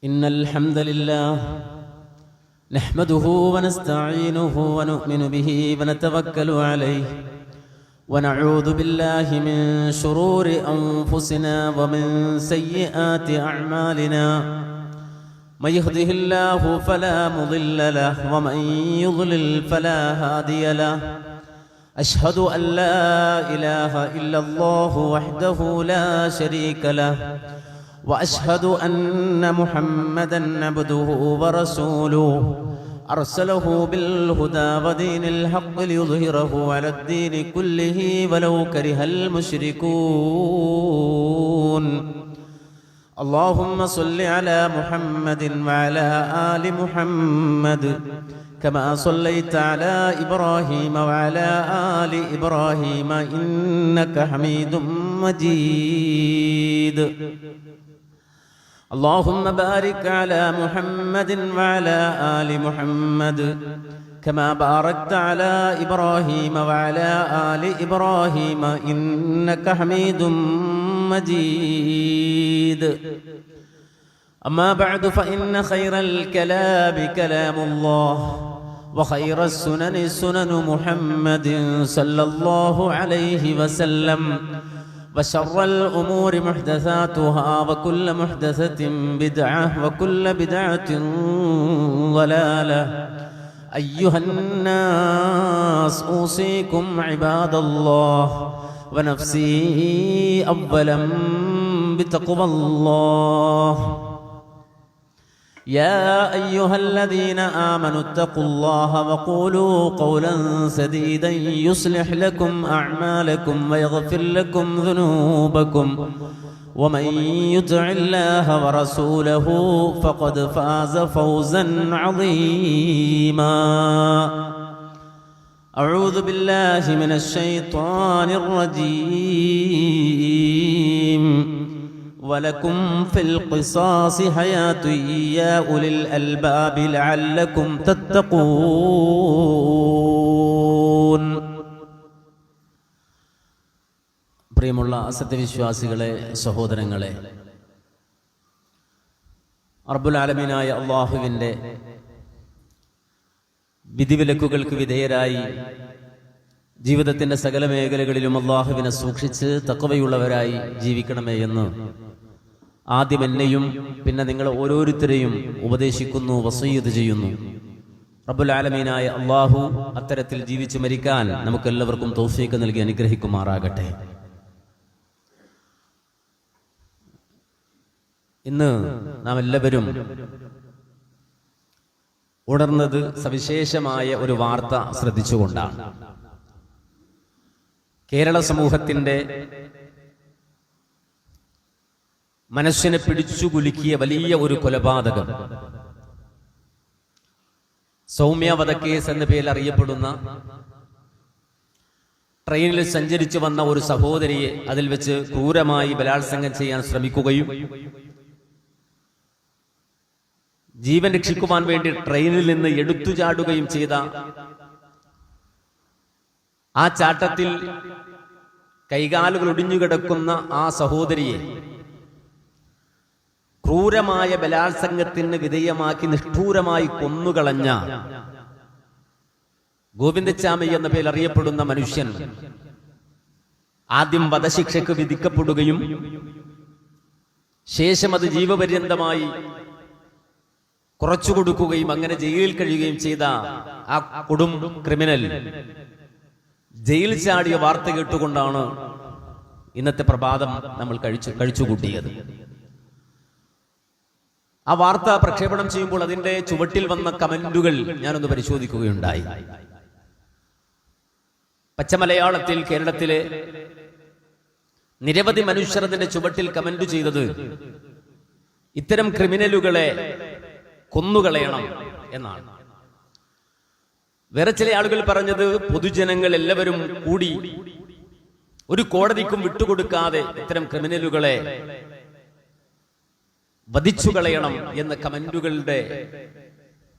إن الحمد لله نحمده ونستعينه ونؤمن به ونتوكل عليه ونعوذ بالله من شرور أنفسنا ومن سيئات أعمالنا من يهده الله فلا مضل له ومن يضلل فلا هادي له أشهد أن لا إله إلا الله وحده لا شريك له وأشهد أن محمدًا عبده ورسوله أرسله بالهدى ودين الحق ليظهره على الدين كله ولو كره المشركون اللهم صل على محمد وعلى آل محمد كما صليت على إبراهيم وعلى آل إبراهيم إنك حميد مجيد اللهم بارك على محمد وعلى آل محمد كما باركت على إبراهيم وعلى آل إبراهيم إنك حميد مجيد أما بعد فإن خير الكلام كلام الله وخير السنن سنن محمد صلى الله عليه وسلم وشر الأمور محدثاتها وكل محدثة بدعة وكل بدعة ضلالة أيها الناس أوصيكم عباد الله ونفسي أولا بتقوى الله يا أيها الذين آمنوا اتقوا الله وقولوا قولا سديدا يصلح لكم أعمالكم ويغفر لكم ذنوبكم ومن يطع الله ورسوله فقد فاز فوزا عظيما أعوذ بالله من الشيطان الرجيم ولكم في القصاص حياة يا أولي الألباب لعلكم تتقون. പ്രിയമുള്ള സത്യവിശ്വാസികളെ, സഹോദരങ്ങളെ, റബ്ബുൽ ആലമീനായ അല്ലാഹുവിൻ്റെ വിധിവിലക്കുകൾക്ക് വിധേയരായി ജീവിതത്തിൻ്റെ സകല മേഖലകളിലും അല്ലാഹുവിനെ സൂക്ഷിച്ച് തഖ്വയുള്ളവരായി ജീവിക്കണമേ എന്ന് ആദ്യം എന്നെയും പിന്നെ നിങ്ങൾ ഓരോരുത്തരെയും ഉപദേശിക്കുന്നു, വസീയത്ത് ചെയ്യുന്നു. റബ്ബുൽ ആലമീനായ അല്ലാഹു അത്തരത്തിൽ ജീവിച്ചു മരിക്കാൻ നമുക്കെല്ലാവർക്കും തൗഫീഖ് നൽകി അനുഗ്രഹിക്കുമാറാകട്ടെ. ഇന്ന് നാം എല്ലാവരും ഉണർന്നത് സവിശേഷമായ ഒരു വാർത്ത ശ്രദ്ധിച്ചുകൊണ്ടാണ്. കേരള സമൂഹത്തിൻ്റെ മനസ്സിനെ പിടിച്ചുകുലുക്കിയ വലിയ ഒരു കൊലപാതകം, സൗമ്യ വധക്കേസ് എന്ന പേരിൽ അറിയപ്പെടുന്ന ട്രെയിനിൽ സഞ്ചരിച്ചു വന്ന ഒരു സഹോദരിയെ അതിൽ വെച്ച് ക്രൂരമായി ബലാത്സംഗം ചെയ്യാൻ ശ്രമിക്കുകയും ജീവൻ രക്ഷിക്കുവാൻ വേണ്ടി ട്രെയിനിൽ നിന്ന് എടുത്തു ചാടുകയും ചെയ്ത ആ ചാട്ടത്തിൽ കൈകാലുകൾ ഒടിഞ്ഞുകിടക്കുന്ന ആ സഹോദരിയെ ക്രൂരമായ ബലാത്സംഗത്തിന് വിധേയമാക്കി നിഷ്ഠൂരമായി കൊന്നുകളഞ്ഞ ഗോവിന്ദച്ചാമി എന്ന പേരിൽ അറിയപ്പെടുന്ന മനുഷ്യൻ ആദ്യം വധശിക്ഷയ്ക്ക് വിധിക്കപ്പെടുകയും ശേഷം അത് ജീവപര്യന്തമായി കുറച്ചു കൊടുക്കുകയും അങ്ങനെ ജയിലിൽ കഴിയുകയും ചെയ്ത ആ കൊടും ക്രിമിനൽ ജയിൽ ചാടിയ വാർത്ത കേട്ടുകൊണ്ടാണ് ഇന്നത്തെ പ്രഭാതം നമ്മൾ കഴിച്ചുകൂട്ടിയത്. ആ വാർത്ത പ്രക്ഷേപണം ചെയ്യുമ്പോൾ അതിന്റെ ചുവട്ടിൽ വന്ന കമന്റുകൾ ഞാനൊന്ന് പരിശോധിക്കുകയുണ്ടായി. പച്ചമലയാളത്തിൽ കേരളത്തിലെ നിരവധി മനുഷ്യർ അതിന്റെ ചുവട്ടിൽ കമന്റ് ചെയ്തത് ഇത്തരം ക്രിമിനലുകളെ കൊന്നുകളയണം എന്നാണ്. വേറെ ചില ആളുകൾ പറഞ്ഞത് പൊതുജനങ്ങൾ എല്ലാവരും കൂടി ഒരു കോടതിക്കും വിട്ടുകൊടുക്കാതെ ഇത്തരം ക്രിമിനലുകളെ വധിച്ചു കളയണം എന്ന കമന്റുകളുടെ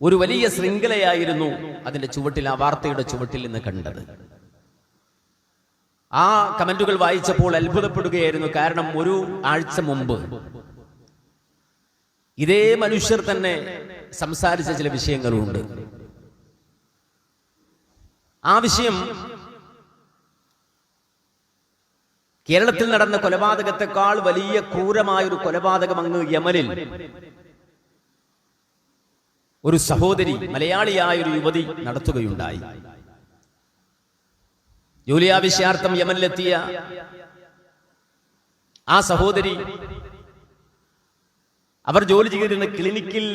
ഒരു വലിയ ശൃംഖലയായിരുന്നു അതിന്റെ ചുവട്ടിൽ, ആ വാർത്തയുടെ ചുവട്ടിൽ നിന്ന് കണ്ടത്. ആ കമന്റുകൾ വായിച്ചപ്പോൾ അത്ഭുതപ്പെടുകയായിരുന്നു. കാരണം ഒരു ആഴ്ച മുമ്പ് ഇതേ മനുഷ്യർ തന്നെ സംസാരിച്ച ചില വിഷയങ്ങളുണ്ട്. ആ വിഷയം കേരളത്തിൽ നടന്ന കൊലപാതകത്തെക്കാൾ വലിയ ക്രൂരമായൊരു കൊലപാതകം അങ്ങ് യമനിൽ ഒരു സഹോദരി, മലയാളിയായ ഒരു യുവതി നടത്തുകയുണ്ടായി. ജോലി ആവശ്യാർത്ഥം യമനിലെത്തിയ ആ സഹോദരി അവർ ജോലി ചെയ്തിരുന്ന ക്ലിനിക്കിൽ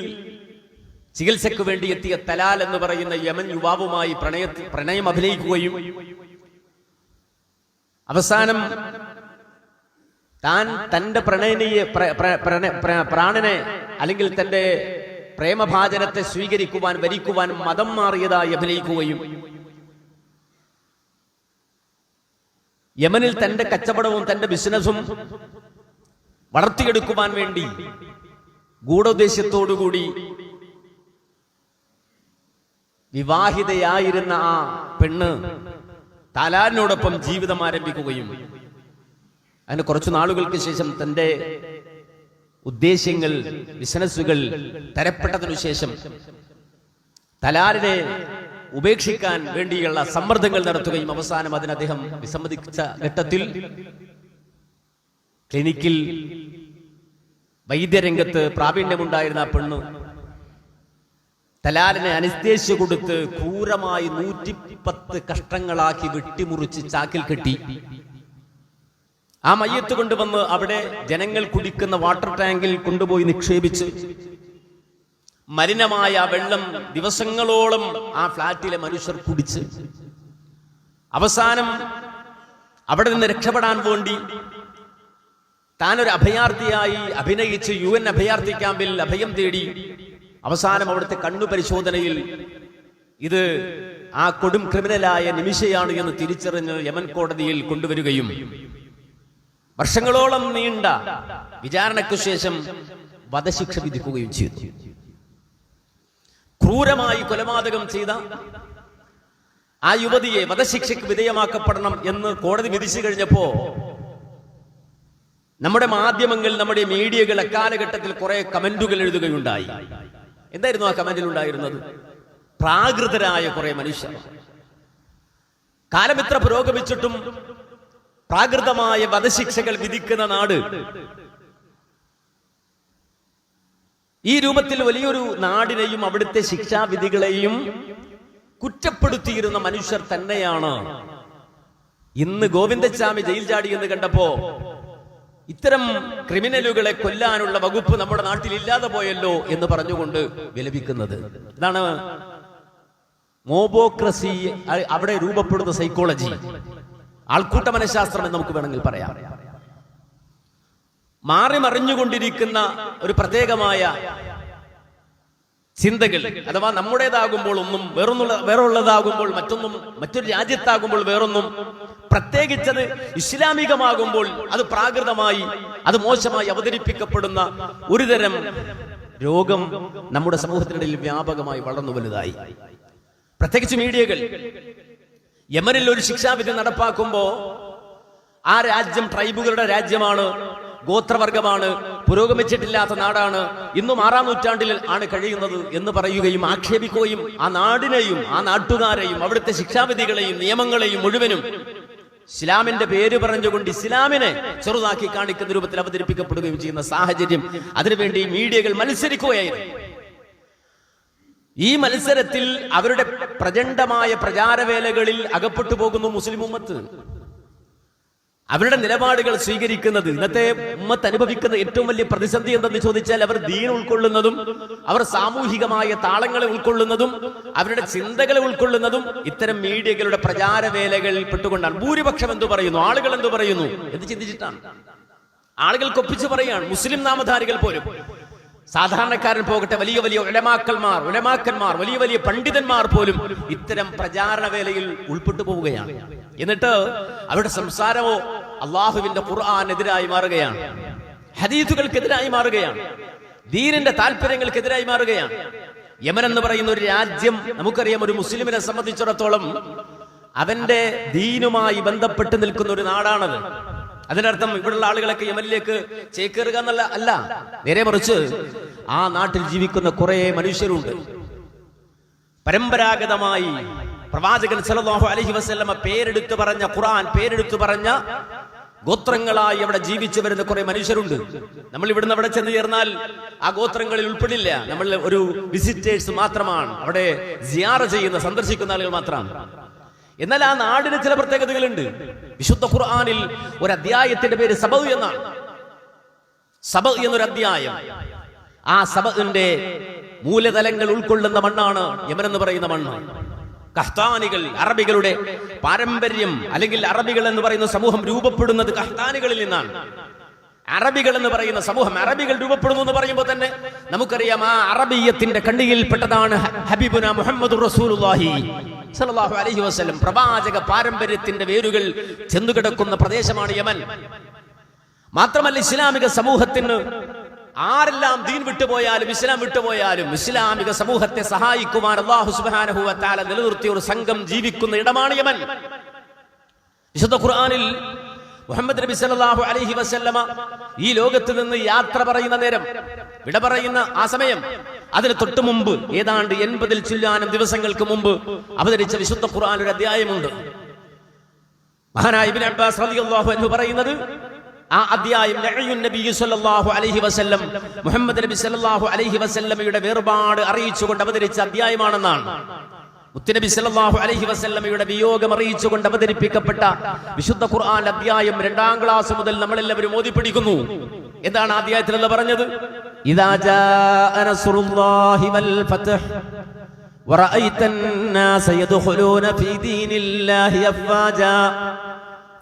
ചികിത്സയ്ക്ക് വേണ്ടി എത്തിയ തലാൽ എന്ന് പറയുന്ന യമൻ യുവാവുമായി പ്രണയം അഭിനയിക്കുകയും അവസാനം താൻ തന്റെ പ്രാണനെ അല്ലെങ്കിൽ തന്റെ പ്രേമഭാജനത്തെ സ്വീകരിക്കുവാൻ വരിക്കുവാൻ മതം മാറിയതായി അഭിനയിക്കുകയും യമനിൽ തന്റെ കച്ചവടവും തന്റെ ബിസിനസ്സും വളർത്തിയെടുക്കുവാൻ വേണ്ടി ഗൂഢോദ്ദേശ്യത്തോടുകൂടി വിവാഹിതയായിരുന്ന ആ പെണ്ണ് തലാലിനോടൊപ്പം ജീവിതം ആരംഭിക്കുകയും അതിന് കുറച്ചു നാളുകൾക്ക് ശേഷം തന്റെ ഉദ്ദേശ്യങ്ങൾ, ബിസിനസ്സുകൾ തരപ്പെട്ടതിനു ശേഷം തലാലിനെ ഉപേക്ഷിക്കാൻ വേണ്ടിയുള്ള സമ്മർദ്ദങ്ങൾ നടത്തുകയും അവസാനം അതിന് അദ്ദേഹം വിസമ്മതിച്ച ഘട്ടത്തിൽ ക്ലിനിക്കിൽ വൈദ്യരംഗത്ത് പ്രാവീണ്യമുണ്ടായിരുന്ന ആ പെണ്ണ് തലാലിനെ അനസ്തേഷ്യ കൊടുത്ത് ക്രൂരമായി 110 കഷ്ണങ്ങളാക്കി വെട്ടിമുറിച്ച് ചാക്കിൽ കെട്ടി ആ മയ്യത്ത് കൊണ്ടുവന്ന് അവിടെ ജനങ്ങൾ കുടിക്കുന്ന വാട്ടർ ടാങ്കിൽ കൊണ്ടുപോയി നിക്ഷേപിച്ച് മലിനമായ വെള്ളം ദിവസങ്ങളോളം ആ ഫ്ലാറ്റിലെ മനുഷ്യർ കുടിച്ച് അവസാനം അവിടെ നിന്ന് രക്ഷപ്പെടാൻ വേണ്ടി താനൊരു അഭയാർത്ഥിയായി അഭിനയിച്ച് UN അഭയാർത്ഥി ക്യാമ്പിൽ അഭയം തേടി അവസാനം അവിടുത്തെ കണ്ണു പരിശോധനയിൽ ഇത് ആ കൊടും ക്രിമിനലായ നിമിഷയാണ് എന്ന് തിരിച്ചറിഞ്ഞ് യമൻ കോടതിയിൽ കൊണ്ടുവരികയും വർഷങ്ങളോളം നീണ്ട വിചാരണയ്ക്കു ശേഷം വധശിക്ഷ വിധിക്കുകയും ചെയ്തു. ക്രൂരമായി കൊലപാതകം ചെയ്ത ആ യുവതിയെ വധശിക്ഷയ്ക്ക് വിധേയമാക്കപ്പെടണം എന്ന് കോടതി വിധിച്ചു കഴിഞ്ഞപ്പോ നമ്മുടെ മാധ്യമങ്ങൾ, നമ്മുടെ മീഡിയകൾ അക്കാലഘട്ടത്തിൽ കുറെ കമന്റുകൾ എഴുതുകയുണ്ടായി. എന്തായിരുന്നു ആ കമന്റിൽ ഉണ്ടായിരുന്നത്? പ്രാകൃതരായ കുറെ മനുഷ്യർ, കാലമിത്ര പുരോഗമിച്ചിട്ടും പ്രാകൃതമായ വധശിക്ഷകൾ വിധിക്കുന്ന നാട്, ഈ രൂപത്തിൽ വലിയൊരു നാടിനെയും അവിടുത്തെ ശിക്ഷാവിധികളെയും കുറ്റപ്പെടുത്തിയിരുന്ന മനുഷ്യർ തന്നെയാണ് ഇന്ന് ഗോവിന്ദച്ചാമി ജയിൽ ചാടി എന്ന് കണ്ടപ്പോ ഇത്തരം ക്രിമിനലുകളെ കൊല്ലാനുള്ള വകുപ്പ് നമ്മുടെ നാട്ടിൽ ഇല്ലാതെ പോയല്ലോ എന്ന് പറഞ്ഞുകൊണ്ട് വിലപിക്കുന്നത്. ഇതാണ് മോബോക്രസി, അവിടെ രൂപപ്പെടുന്ന സൈക്കോളജി, ആൾക്കൂട്ട മനഃശാസ്ത്രം എന്ന് നമുക്ക് വേണമെങ്കിൽ പറയാം. മാറി മറിഞ്ഞുകൊണ്ടിരിക്കുന്ന ഒരു പ്രത്യേകമായ ചിന്തകൾ, അഥവാ നമ്മുടേതാകുമ്പോൾ ഒന്നും, വേറുള്ളതാകുമ്പോൾ മറ്റൊന്നും, മറ്റൊരു രാജ്യത്താകുമ്പോൾ വേറൊന്നും, പ്രത്യേകിച്ചത് ഇസ്ലാമികമാകുമ്പോൾ അത് പ്രാകൃതമായി, അത് മോശമായി അവതരിപ്പിക്കപ്പെടുന്ന ഒരുതരം രോഗം നമ്മുടെ സമൂഹത്തിനിടയിൽ വ്യാപകമായി വളർന്നു വലുതായി. പ്രത്യേകിച്ച് മീഡിയകൾ യമനിൽ ഒരു ശിക്ഷാവിധി നടപ്പാക്കുമ്പോ ആ രാജ്യം ട്രൈബുകളുടെ രാജ്യമാണ്, ഗോത്രവർഗമാണ്, പുരോഗമിച്ചിട്ടില്ലാത്ത നാടാണ്, ഇന്നും 6-ാം നൂറ്റാണ്ടിൽ ആണ് കഴിയുന്നത് എന്ന് പറയുകയും ആക്ഷേപിക്കുകയും ആ നാടിനെയും ആ നാട്ടുകാരെയും അവിടുത്തെ ശിക്ഷാവിധികളെയും നിയമങ്ങളെയും മുഴുവനും ഇസ്ലാമിന്റെ പേര് പറഞ്ഞുകൊണ്ട് ഇസ്ലാമിനെ ചെറുതാക്കി കാണിക്കുന്ന രൂപത്തിൽ അവതരിപ്പിക്കപ്പെടുകയും ചെയ്യുന്ന സാഹചര്യം, അതിനുവേണ്ടി മീഡിയകൾ മത്സരിക്കുകയായിരുന്നു. ഈ മത്സരത്തിൽ അവരുടെ പ്രചണ്ഡമായ പ്രചാരവേലകളിൽ അകപ്പെട്ടു പോകുന്നു മുസ്ലിം ഉമ്മത്ത്. അവരുടെ നിലപാടുകൾ സ്വീകരിക്കുന്നത്, ഇന്നത്തെ ഉമ്മത്ത് അനുഭവിക്കുന്ന ഏറ്റവും വലിയ പ്രതിസന്ധി എന്തെന്ന് ചോദിച്ചാൽ അവർ ദീൻ ഉൾക്കൊള്ളുന്നതും അവർ സാമൂഹികമായ താളങ്ങളെ ഉൾക്കൊള്ളുന്നതും അവരുടെ ചിന്തകളെ ഉൾക്കൊള്ളുന്നതും ഇത്തരം മീഡിയകളുടെ പ്രചാരവേലകളിൽ പെട്ടുകൊണ്ടാണ്. ഭൂരിപക്ഷം എന്തു പറയുന്നു, ആളുകൾ എന്തു പറയുന്നു എന്ന് ചിന്തിച്ചിട്ടാണ്. ആളുകൾക്ക് ഒപ്പിച്ചു പറയാണ്. മുസ്ലിം നാമധാരികൾ പോലും, സാധാരണക്കാരൻ പോകട്ടെ, വലിയ വലിയ ഉലമാക്കന്മാർ, വലിയ വലിയ പണ്ഡിതന്മാർ പോലും ഇത്തരം പ്രചാരണ വേലയിൽ ഉൾപ്പെട്ടു പോവുകയാണ്. എന്നിട്ട് അവരുടെ സംസാരമോ അള്ളാഹുവിന്റെ ഖുർആനെതിരായി മാറുകയാണ്, ഹദീസുകൾക്കെതിരായി മാറുകയാണ്, ദീനിന്റെ താല്പര്യങ്ങൾക്കെതിരായി മാറുകയാണ്. യമൻ എന്ന് പറയുന്ന ഒരു രാജ്യം, നമുക്കറിയാം, ഒരു മുസ്ലിമിനെ സംബന്ധിച്ചിടത്തോളം അവന്റെ ദീനുമായി ബന്ധപ്പെട്ട് നിൽക്കുന്ന ഒരു നാടാണത്. അതിനർത്ഥം ഇവിടെയുള്ള ആളുകളൊക്കെ യമനിലേക്ക് ചേക്കേറുക എന്നല്ല, അല്ല. നേരെ മറിച്ച് ആ നാട്ടിൽ ജീവിക്കുന്ന കുറെ മനുഷ്യരുണ്ട്. പരമ്പരാഗതമായി പ്രവാചകൻ സല്ലല്ലാഹു അലൈഹി വസല്ലമ പേരെടുത്തു പറഞ്ഞ, ഖുർആൻ പേരെടുത്തു പറഞ്ഞ ഗോത്രങ്ങളായി അവിടെ ജീവിച്ചു വരുന്ന കുറെ മനുഷ്യരുണ്ട്. നമ്മൾ ഇവിടുന്ന് അവിടെ ചെന്ന് ചേർന്നാൽ ആ ഗോത്രങ്ങളിൽ ഉൾപ്പെടില്ല. നമ്മൾ ഒരു വിസിറ്റേഴ്സ് മാത്രമാണ്, അവിടെ സിയാറ ചെയ്യുന്ന, സന്ദർശിക്കുന്ന ആളുകൾ മാത്രമാണ്. എന്നാൽ ആ നാടിന് ചില പ്രത്യേകതകളുണ്ട്. വിശുദ്ധ ഖുർആനിൽ ഒരു അധ്യായത്തിന്റെ പേര് സബഅ് എന്നാണ്. സബഅ് എന്നൊരു അധ്യായം. ആ സബഇന്റെ മൂലതലങ്ങൾ ഉൾക്കൊള്ളുന്ന മണ്ണാണ് യമൻ എന്ന് പറയുന്ന മണ്ണ്. കഹ്താനികൾ, അറബികളുടെ പാരമ്പര്യം, അല്ലെങ്കിൽ അറബികൾ എന്ന് പറയുന്ന സമൂഹം രൂപപ്പെടുന്നത് കഹ്താനികളിൽ നിന്നാണ്. അറബികൾ എന്ന് പറയുന്ന സമൂഹം, അറബികൾ രൂപപ്പെടുന്നു എന്ന് പറയുമ്പോൾ തന്നെ നമുക്കറിയാം ആ അറബിയത്തിന്റെ കണ്ണിയിൽപ്പെട്ടതാണ് ഹബീബുന മുഹമ്മദുർ റസൂലുള്ളാഹി സല്ലല്ലാഹു അലൈഹി വസല്ലം. പ്രവാചക പാരമ്പര്യത്തിന്റെ വേരുകൾ ചെന്നുകിടക്കുന്ന പ്രദേശമാണ് യമൻ. മാത്രമല്ല, ഇസ്ലാമിക സമൂഹത്തിന് ആരെല്ലാം ദീൻ വിട്ടുപോയാലും ഇസ്ലാം വിട്ടുപോയാലും ഇസ്ലാമിക സമൂഹത്തെ സഹായിക്കുവാൻ അല്ലാഹു സുബ്ഹാനഹു വ തആല നിലനിർത്തിയ ഒരു സംഘം ജീവിക്കുന്ന ഇടമാണ് യമൻ. വിശുദ്ധ ഖുർആനിൽ മുഹമ്മദ് നബി സല്ലല്ലാഹു അലൈഹി വസല്ലമ ഈ ലോകത്ത് നിന്ന് യാത്ര പറയുന്ന നേരം, വിട പറയുന്ന ആ സമയം, അതിന് തൊട്ടു മുമ്പ് ഏതാണ്ട് 80-ൽ ചില്ലാനം ദിവസങ്ങൾക്ക് മുമ്പ് അവതരിച്ച വിശുദ്ധ ഖുർആൻ ഒരു അധ്യായമുണ്ട്. മഹാനായ ഇബ്നു അബ്ബാസ് റളിയല്ലാഹു അൻഹു പറയുന്നത്, ആ അധ്യായം നഅ്യുൻ നബി സല്ലല്ലാഹു അലൈഹി വസല്ലം, മുഹമ്മദ് നബി സല്ലല്ലാഹു അലൈഹി വസല്ലമയുടെ വേർപാട് അറിയിച്ചുകൊണ്ട് അവതരിച്ച അധ്യായമാണെന്നാണ്. മുത്തുനബി സല്ലല്ലാഹു അലൈഹി വസല്ലമയുടെ വിയോഗം അറിയിച്ചുകൊണ്ട് അവതരിപ്പിക്കപ്പെട്ട വിശുദ്ധ ഖുർആൻ അധ്യായം 2ാം ക്ലാസ് മുതൽ നമ്മളെല്ലാവരും ഓതി പഠിക്കുന്നു. എന്താണ് ആ അധ്യായത്തിൽ അല്ലാഹു പറഞ്ഞത്? ഇദാ ജാഅ നസ്റുല്ലാഹി വൽ ഫത്ഹ് വറഅയ്തൻ നാസ യദ്ഖുലൂന ഫീ ദീനില്ലാഹി അഫ്വാജാ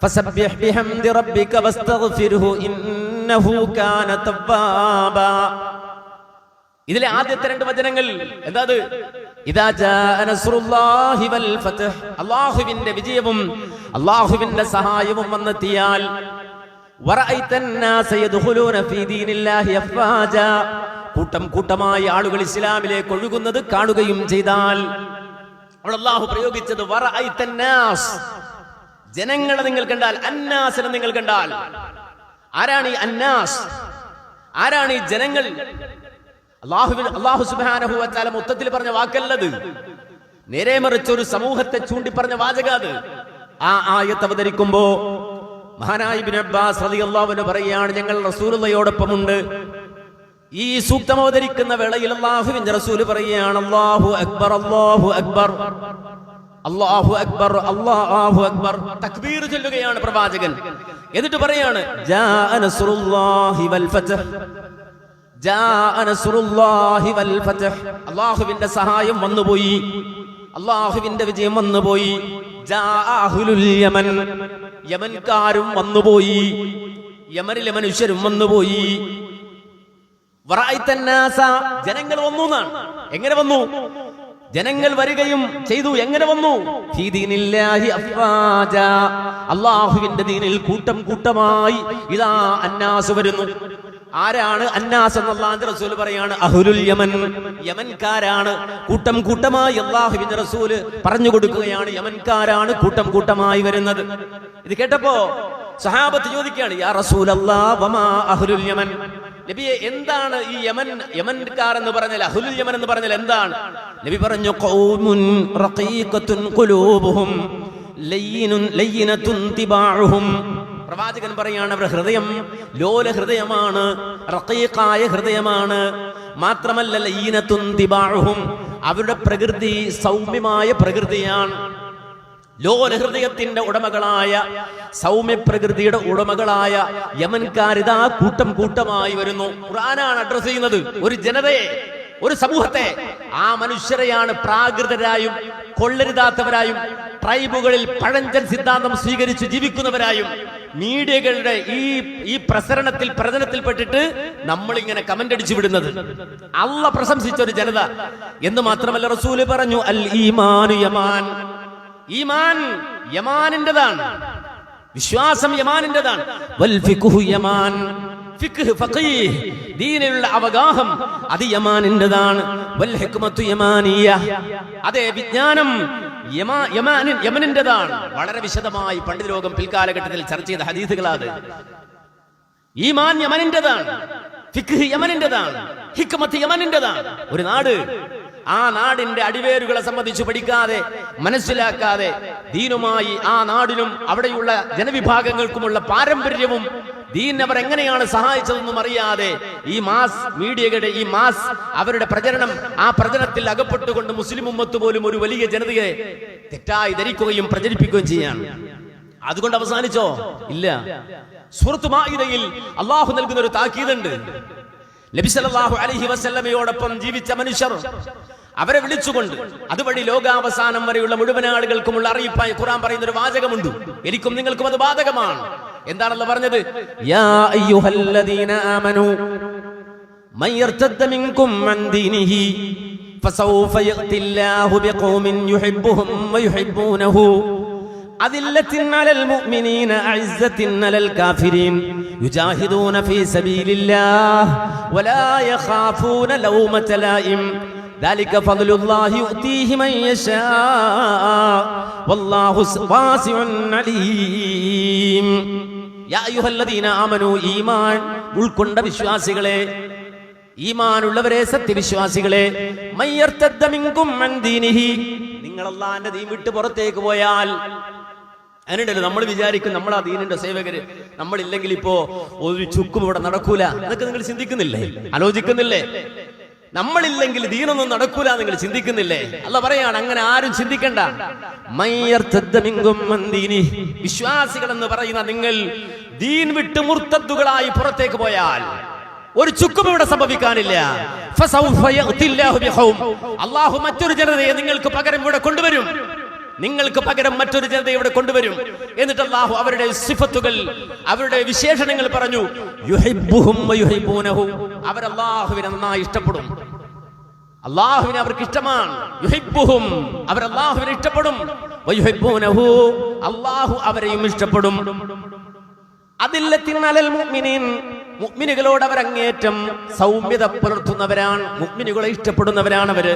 ഫസബ്ബിഹ് ബിഹംദി റബ്ബിക വസ്തഗ്ഫിർഹു ഇന്നഹു കാന തവ്വാബാ. ഇതിലെ ആദ്യത്തെ 2 വചനങ്ങൾ എന്താത്? ഇദാ ജാഅ നസ്റുല്ലാഹി വൽ ഫത്ഹ്, അല്ലാഹുവിന്റെ വിജയവും അല്ലാഹുവിന്റെ സഹായവും വന്നെത്തിയാൽ, വറഅയ്തൻ നാസ യദ്ഖുലൂന ഫീ ദീനില്ലാഹി അഫ്വാജാ, കൂട്ടം കൂട്ടമായി ആളുകൾ ഇസ്ലാമിലേക്ക് ഒഴുകുന്നത് കാണുകയും ചെയ്താൽ. അവിടെ അല്ലാഹു പ്രയോഗിച്ചത് വറഅയ്തൻ നാസ്, ജനങ്ങളെ നിങ്ങൾ കണ്ടാൽ, അന്നാസിനെ നിങ്ങൾ കണ്ടാൽ. ആരാണ് ഈ അന്നാസ്? ആരാണ് ഈ ജനങ്ങൾ? അല്ലാഹു സുബ്ഹാനഹു വ തആല മൊത്തത്തിൽ പറഞ്ഞ വാക്കല്ലത്, നേരെ മറിച്ച് ഒരു സമൂഹത്തെ ചൂണ്ടി പറഞ്ഞ വാചകാത്. ആ ആയത്ത് അവതരിക്കുമ്പോ മഹാനായ ഇബ്നു അബ്ബാസ് റളിയല്ലാഹു അൻഹു പറയുകയാണ്, ഞങ്ങൾ റസൂലുള്ളാഹിയോടൊപ്പമുണ്ട്. ഈ സൂക്തം അവതരിക്കുന്ന വേളയിൽ അല്ലാഹുവിന്റെ റസൂൽ പറയുകയാണ്, അല്ലാഹു അക്ബർ, അല്ലാഹു അക്ബർ, അല്ലാഹു അക്ബർ, അല്ലാഹു അക്ബർ. തക്ബീർ ചൊല്ലുകയാണ് പ്രവാചകൻ. എന്നിട്ട് പറയാണ്, ജാഅ നസ്റുല്ലാഹി വൽ ഫത്ഹ്, ജാഅ നസ്റുല്ലാഹി വൽ ഫത്ഹ്, അല്ലാഹുവിന്റെ സഹായം വന്നുപോയി, അല്ലാഹുവിന്റെ വിജയം വന്നുപോയി. ജാഅ അഹ്ലുൽ യമൻ, യമൻകാരും വന്നുപോയി, യമനിലെ മനുഷ്യരും വന്നുപോയി. വറഅയ്തൻ നാസ, ജനങ്ങൾ വന്നു എന്നാണ്. എങ്ങനെ വന്നു? ജനങ്ങൾ വരികയും ചെയ്തു. എങ്ങനെ വന്നു? ഫീ ദീനില്ലാഹി അഫ്വാജാ, അല്ലാഹുവിന്റെ ദീനിൽ കൂട്ടം കൂട്ടമായി ഇദാ അന്നാസ് വരുന്നു. ആരാണ് അന്നാസ് എന്ന് അല്ലാഹുവിന്റെ റസൂൽ പറയാണ്? അഹ്ലുൽ യമൻ, യമൻകാരാണ്. കൂട്ടം കൂട്ടമായി അല്ലാഹുവിന്റെ റസൂൽ പറഞ്ഞു കൊടുക്കുകയാണ്, യമൻകാരാണ് കൂട്ടം കൂട്ടമായി വരുന്നത്. ഇത് കേട്ടപ്പോ സഹാബത്ത് ചോദിക്കുകയാണ്, യാ റസൂലല്ലാഹ് വമാ അഹ്ലുൽ യമൻ, നബിയെ എന്താണ് ഈ യമൻകാർ എന്ന് പറഞ്ഞാൽ, അഹ്ലുൽ യമൻ എന്ന് പറഞ്ഞാൽ എന്താണ്? നബി പറഞ്ഞു, ഖൗമുൻ റഖീഖത്തുൻ ഖുലൂബുഹും ലയ്യിനത്തുൻ തിബാഉഹും. പ്രവാചകൻ പറയാണ്, അവരുടെ ഹൃദയം ലോല ഹൃദയമാണ്, റഖീഖായ ഹൃദയമാണ്. മാത്രമല്ല ലയ്യിനത്തുൻ തിബാഉഹും, അവരുടെ പ്രകൃതി സൗമ്യമായ പ്രകൃതിയാണ്. ലോല ഹൃദയത്തിന്റെ ഉടമകളായ, സൗമ്യ പ്രകൃതിയുടെ ഉടമകളായ യമൻകാരിതാ കൂട്ടം കൂട്ടമായി വരുന്നു. ഖുർആനാണ് അഡ്രസ് ചെയ്യുന്നത് ഒരു ജനതയെ, ഒരു സമൂഹത്തെ. ആ മനുഷ്യരെയാണ് പ്രാകൃതരായും കൊള്ളരുതാത്തവരായും ട്രൈബുകളിൽ പഴഞ്ചൻ സിദ്ധാന്തം സ്വീകരിച്ച് ജീവിക്കുന്നവരായും മീഡിയകളുടെ ഈ പ്രചരണത്തിൽപ്പെട്ടിട്ട് നമ്മളിങ്ങനെ കമന്റ് അടിച്ചു വിടുന്നത്. അള്ളാഹ് പ്രശംസിച്ച ഒരു ജനത എന്ന് മാത്രമല്ല, റസൂല് പറഞ്ഞു, അൽ ഈമാനു യമാൻ, ഈമാൻ യമാനിന്റേതാണ്, വിശ്വാസം യമാനിന്റേതാണ്. വൽ ഫിഖ്ഹു യമാൻ, ഫിഖ്ഹ് ഫഖീഹ്, ദീനിലുള്ള അവഗാഹം അത് യമാനിന്റേതാണ്. വൽ ഹിക്മത്തു യമാനിയ, അതേ വിജ്ഞാനം യമനിന്റേതാണ്. വളരെ വിശദമായി പണ്ഡിത ലോകം പിൽക്കാലഘട്ടത്തിൽ ചർച്ച ചെയ്ത ഹദീസുകളാണ്. ഈമാൻ യമനിന്റേതാണ്. ഫിഖ് യമനിന്റേതാണ്, ഹിക്മത്ത് യമനിന്റേതാണ്. ഒരു നാട് ആ നാടിന്റെ അടിവേരുകളെ സംബന്ധിച്ച് പഠിക്കാതെ മനസ്സിലാക്കാതെ ദീനുമായി ആ നാടിനും അവിടെയുള്ള ജനവിഭാഗങ്ങൾക്കുമുള്ള പാരമ്പര്യവും ദീൻ അവർ എങ്ങനെയാണ് സഹായിച്ചതെന്നും അറിയാതെ ഈ മാസ് മീഡിയകളുടെ ഈ മാസ് അവരുടെ പ്രചരണം, ആ പ്രചരണത്തിൽ അകപ്പെട്ടുകൊണ്ട് മുസ്ലിം ഉമ്മത്ത് പോലും ഒരു വലിയ ജനതയെ തെറ്റായി ധരിക്കുകയും പ്രചരിപ്പിക്കുകയും ചെയ്യാണ്. അതുകൊണ്ട് അവസാനിച്ചോ? ഇല്ല. സൂറത്ത് മാഇദയിൽ അള്ളാഹു നൽകുന്ന ഒരു താക്കീതുണ്ട്. നബി സല്ലല്ലാഹു അലൈഹി വസല്ലമയോടൊപ്പം ജീവിച്ച മനുഷ്യർ അവരെ വിളിച്ചുകൊണ്ട് അതുവഴി ലോകാവസാനം വരെയുള്ള മുഴുവൻ ആളുകൾക്കുമുള്ള അറിയിപ്പായി ഖുർആൻ പറയുന്ന ഒരു വാചകമുണ്ട്. എനിക്കും നിങ്ങൾക്കും അത് ബാധകമാണ്. എന്താണല്ലോ പറഞ്ഞത്? യാ അയ്യുഹല്ലദീന ആമനൂ മൻ യർതദ്ദ മിൻകും അൻ ദീനിഹി ഫസൗഫ യഅതില്ലാഹു ബിഖൗമിൻ യുഹിബ്ബുഹും വയുഹിബ്ബൂനഹു അദില്ലത്തിൻ അലൽ മുഅ്മിനീന അഇസ്സത്തിൻ അലൽ കാഫിരീൻ യുജാഹിദൂന ഫീ സബീലില്ലാഹ് വലാ യഖാഫൂന ലൗമത ലായിം ذلك فضل الله يؤتيه من يشاء والله واسع عليم يا ايها الذين امنوا ഈമാൻ ഉൾക്കൊണ്ട വിശ്വാസികളെ, ഈമാനുള്ളവരെ, സത്യവിശ്വാസികളെ, മയ്യർതദ്ദ മിൻകും അൻ ദീനിഹി, നിങ്ങൾ അല്ലാഹുവിന്റെ ദീൻ വിട്ട് പുറത്തേക്ക് പോയാൽ, അതിനുണ്ടല്ലോ നമ്മൾ വിചാരിക്കും നമ്മൾ ആ ദീനിന്റെ സേവകര്, നമ്മളില്ലെങ്കിൽ ഇപ്പോ ഒരു ചുക്കും ഇവിടെ നടക്കൂല എന്നൊക്കെ നിങ്ങൾ ചിന്തിക്കുന്നില്ലേ, ആലോചിക്കുന്നില്ലേ? നമ്മളില്ലെങ്കിൽ ദീനൊന്നും നടക്കൂല നിങ്ങൾ ചിന്തിക്കുന്നില്ലേ? അല്ലാഹു പറയാണ്, അങ്ങനെ ആരും ചിന്തിക്കണ്ട. വിശ്വാസികൾ എന്ന് പറയുന്ന നിങ്ങൾ ദീൻ വിട്ട് മുർത്തദ്ദുകളായി പുറത്തേക്ക് പോയാൽ ഒരു ചുക്കും ഇവിടെ സംഭവിക്കാനില്ല. അല്ലാഹു മറ്റൊരു ജനതയെ നിങ്ങൾക്ക് പകരം ഇവിടെ കൊണ്ടുവരും, നിങ്ങൾക്ക് പകരം മറ്റൊരു ജനതയെ ഇവിടെ കൊണ്ടുവരും. എന്നിട്ട് അല്ലാഹു അവരുടെ സിഫത്തുകൾ, അവരുടെ വിശേഷണങ്ങൾ പറഞ്ഞു. യുഹിബ്ബുഹും വയുഹിബ്ബൂനഹു, അവർ അല്ലാഹുവിനെ നന്നായി ഇഷ്ടപ്പെടും, അല്ലാഹുവിനെ അവർക്ക് ഇഷ്ടമാണ്. യുഹിബ്ബുഹും, അവർ അല്ലാഹുവിനെ ഇഷ്ടപ്പെടും. വയുഹിബ്ബൂനഹു, അല്ലാഹു അവരെയും ഇഷ്ടപ്പെടും. അദില്ലത്തിൻ അലൽ മുഅ്മിനീൻ, മുഅ്മിനുകളോട് അവർ അങ്ങേയറ്റം സൗമ്യത പുലർത്തുന്നവരാണ്, മുഅ്മിനുകളെ ഇഷ്ടപ്പെടുന്നവരാണ് അവര്.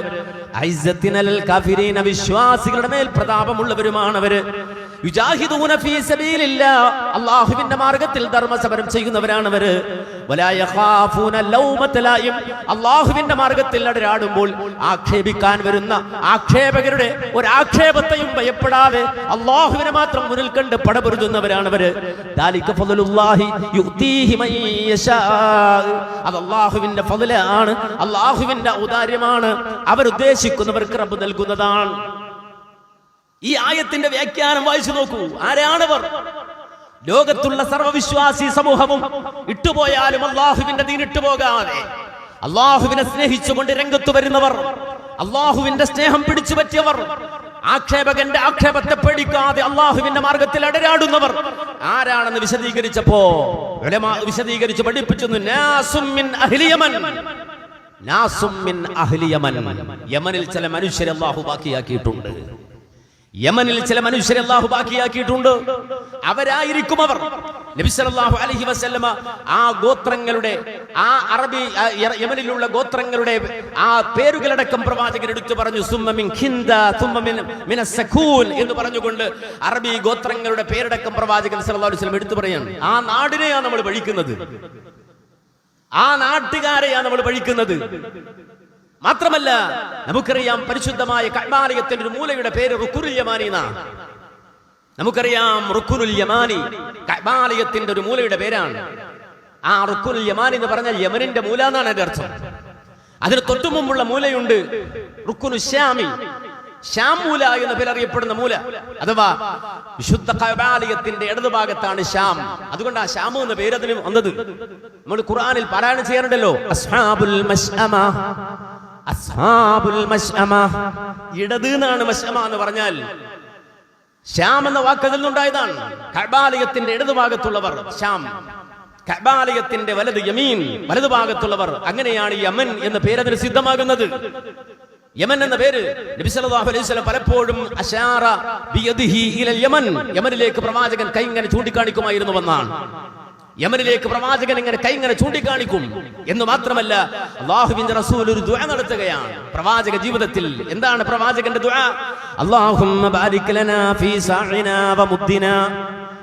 ഐസത്തിൻ അലൽ കാഫിരീന, വിശ്വാസികളുടെ മേൽ പ്രതാപമുള്ളവരുമാണ് അവര്. യുജാഹിദൂന ഫീ സബീലില്ലാഹ്, അല്ലാഹുവിന്റെ മാർഗ്ഗത്തിൽ ധർമ്മസമരം ചെയ്യുന്നവരാണ് അവര്. വലാ യഖാഫൂന ലൗമത ലായിം, അല്ലാഹുവിന്റെ മാർഗ്ഗത്തിൽ അടരാടുമ്പോൾ ആക്ഷേപിക്കാൻ വരുന്ന ആക്ഷേപകരുടെ ഒരു ആക്ഷേപത്തെയും ഭയപ്പെടാതെ അല്ലാഹുവിനെ മാത്രം മുന്നിൽ കണ്ട് പടപൊരുതുന്നവരാണ് അവര്. ദാലിക ഫളലുല്ലാഹി യുഅതീഹി മൻ യശാ, അത് അല്ലാഹുവിന്റെ ഫളലാണ്, അല്ലാഹുവിന്റെ ഔദാര്യമാണ്, അവർ ഉദ്ദേശിക്കുന്നവർക്ക് റബ്ബ് നൽകുന്നതാണ്. ഈ ആയത്തിന്റെ വ്യാഖ്യാനം വായിച്ചു നോക്കൂ. ആരാണവർ? ലോകത്തുള്ള സർവ്വവിശ്വാസി സമൂഹവും ഇട്ടുപോയാലും അല്ലാഹുവിന്റെ ദീൻ ഇട്ടുപോകാതെ അല്ലാഹുവിനെ സ്നേഹിച്ചുകൊണ്ട് രംഗത്ത് വരുന്നവർ, അല്ലാഹുവിന്റെ സ്നേഹം പിടിച്ചു പറ്റിയവർ, ആക്ഷേപകന്റെ ആക്ഷേപത്തെ പേടിക്കാതെ അല്ലാഹുവിന്റെ മാർഗത്തിൽ അടരാടുന്നവർ ആരാണെന്ന് വിശദീകരിച്ചപ്പോ ഉലമാ വിശദീകരിച്ച് പഠിപ്പിച്ചു. നാസും മിൻ അഹ്ലി യമൻ, നാസും മിൻ അഹ്ലി യമൻ, യമനിൽ ചില മനുഷ്യരെ അല്ലാഹു ബാക്കിയാക്കിയിട്ടുണ്ട്. യമനിൽ ചില മനുഷ്യരെ അല്ലാഹു ബാക്കിയാക്കിയിട്ടുണ്ട്. അവരായിരിക്കും അവർ. നബി സല്ലല്ലാഹു അലൈഹി വസല്ലമ ആ ഗോത്രങ്ങളുടെ, ആ അറബി യമനിലുള്ള ഗോത്രങ്ങളുടെ ആ പേരുകളടക്കം പ്രവാചകൻ എടുത്തു പറഞ്ഞു. സുമ്മ മിൻ ഖിന്ദ സുമ്മ മിൻ അസ്സകൂൻ എന്ന് പറഞ്ഞുകൊണ്ട് അറബി ഗോത്രങ്ങളുടെ പേരടക്കം പ്രവാചകൻ സല്ലല്ലാഹു അലൈഹി വസല്ലം എടുത്തു പറയാണ്. ആ നാടിനെയാണ് നമ്മൾ പഴിക്കുന്നത്, ആ നാട്ടുകാരെയാണ് നമ്മൾ പഴിക്കുന്നത്. മാത്രമല്ല നമുക്കറിയാം, പരിശുദ്ധമായ കഅബാലയത്തിന്റെ ഒരു മൂലയുടെ പേര് റുക്നുൽ യമാനി എന്നാണ്. നമുക്കറിയാം റുക്നുൽ യമാനി കഅബാലയത്തിന്റെ ഒരു മൂലയുടെ പേരാണ്. ആ റുക്നുൽ യമാനി എന്ന് പറഞ്ഞാൽ യമനിന്റെ മൂല എന്നാണ് അതിന്റെ അർത്ഥം. അതിന് തൊട്ടു മുമ്പുള്ള മൂലയുണ്ട് റുക്നു ശ്യാമി, ശ്യാം മൂല എന്ന പേര് അറിയപ്പെടുന്ന മൂല, അഥവാ വിശുദ്ധ കഅബാലയത്തിന്റെ ഇടതുഭാഗത്താണ് ശ്യാം. അതുകൊണ്ട് ആ ശ്യാം എന്ന പേര് അതിന് വന്നത്. നമ്മൾ ഖുർആനിൽ പാരായണം ചെയ്യാറുണ്ടല്ലോ, അസ്ഹാബുൽ മശ്അമ, അസ്ഹാബുൽ മശ്അമ, ഇടത് എന്നാണ് മശ്അമ എന്ന് പറഞ്ഞാൽ. ശ്യാം എന്ന വാക്ക് അതിൽ നിന്നുണ്ടായതാണ്. കഅബാലയത്തിന്റെ ഇടതുഭാഗത്തുള്ളവർ ശ്യാം, കഅബാലയത്തിന്റെ വലത് യമീൻ, വലതുഭാഗത്തുള്ളവർ. അങ്ങനെയാണ് യമൻ എന്ന പേര് അതിന് സിദ്ധമാകുന്നത്. യമൻ എന്ന പേര് നബി സല്ലല്ലാഹു അലൈഹി വസല്ലം പലപ്പോഴും അശാറ ബിയദിഹി ഇലൽ യമൻ, യമനിലേക്ക് പ്രവാചകൻ കൈ ഇങ്ങനെ ചൂണ്ടിക്കാണിക്കുമായിരുന്നുവെന്നാണ്. യമനിലേക്ക് പ്രവാചകൻ ഇങ്ങനെ കൈ ഇങ്ങനെ ചൂണ്ടിക്കാണിക്കും എന്ന് മാത്രമല്ല, അല്ലാഹുവിന്റെ റസൂൽ ഒരു ദുആ നടത്തുകയാണ് പ്രവാചക ജീവിതത്തിൽ. എന്താണ് പ്രവാചകന്റെ ദുആ? അല്ലാഹുമ്മ ബാരിക് ലനാ ഫീ സാഇനാ വ മുദ്ദിനാ,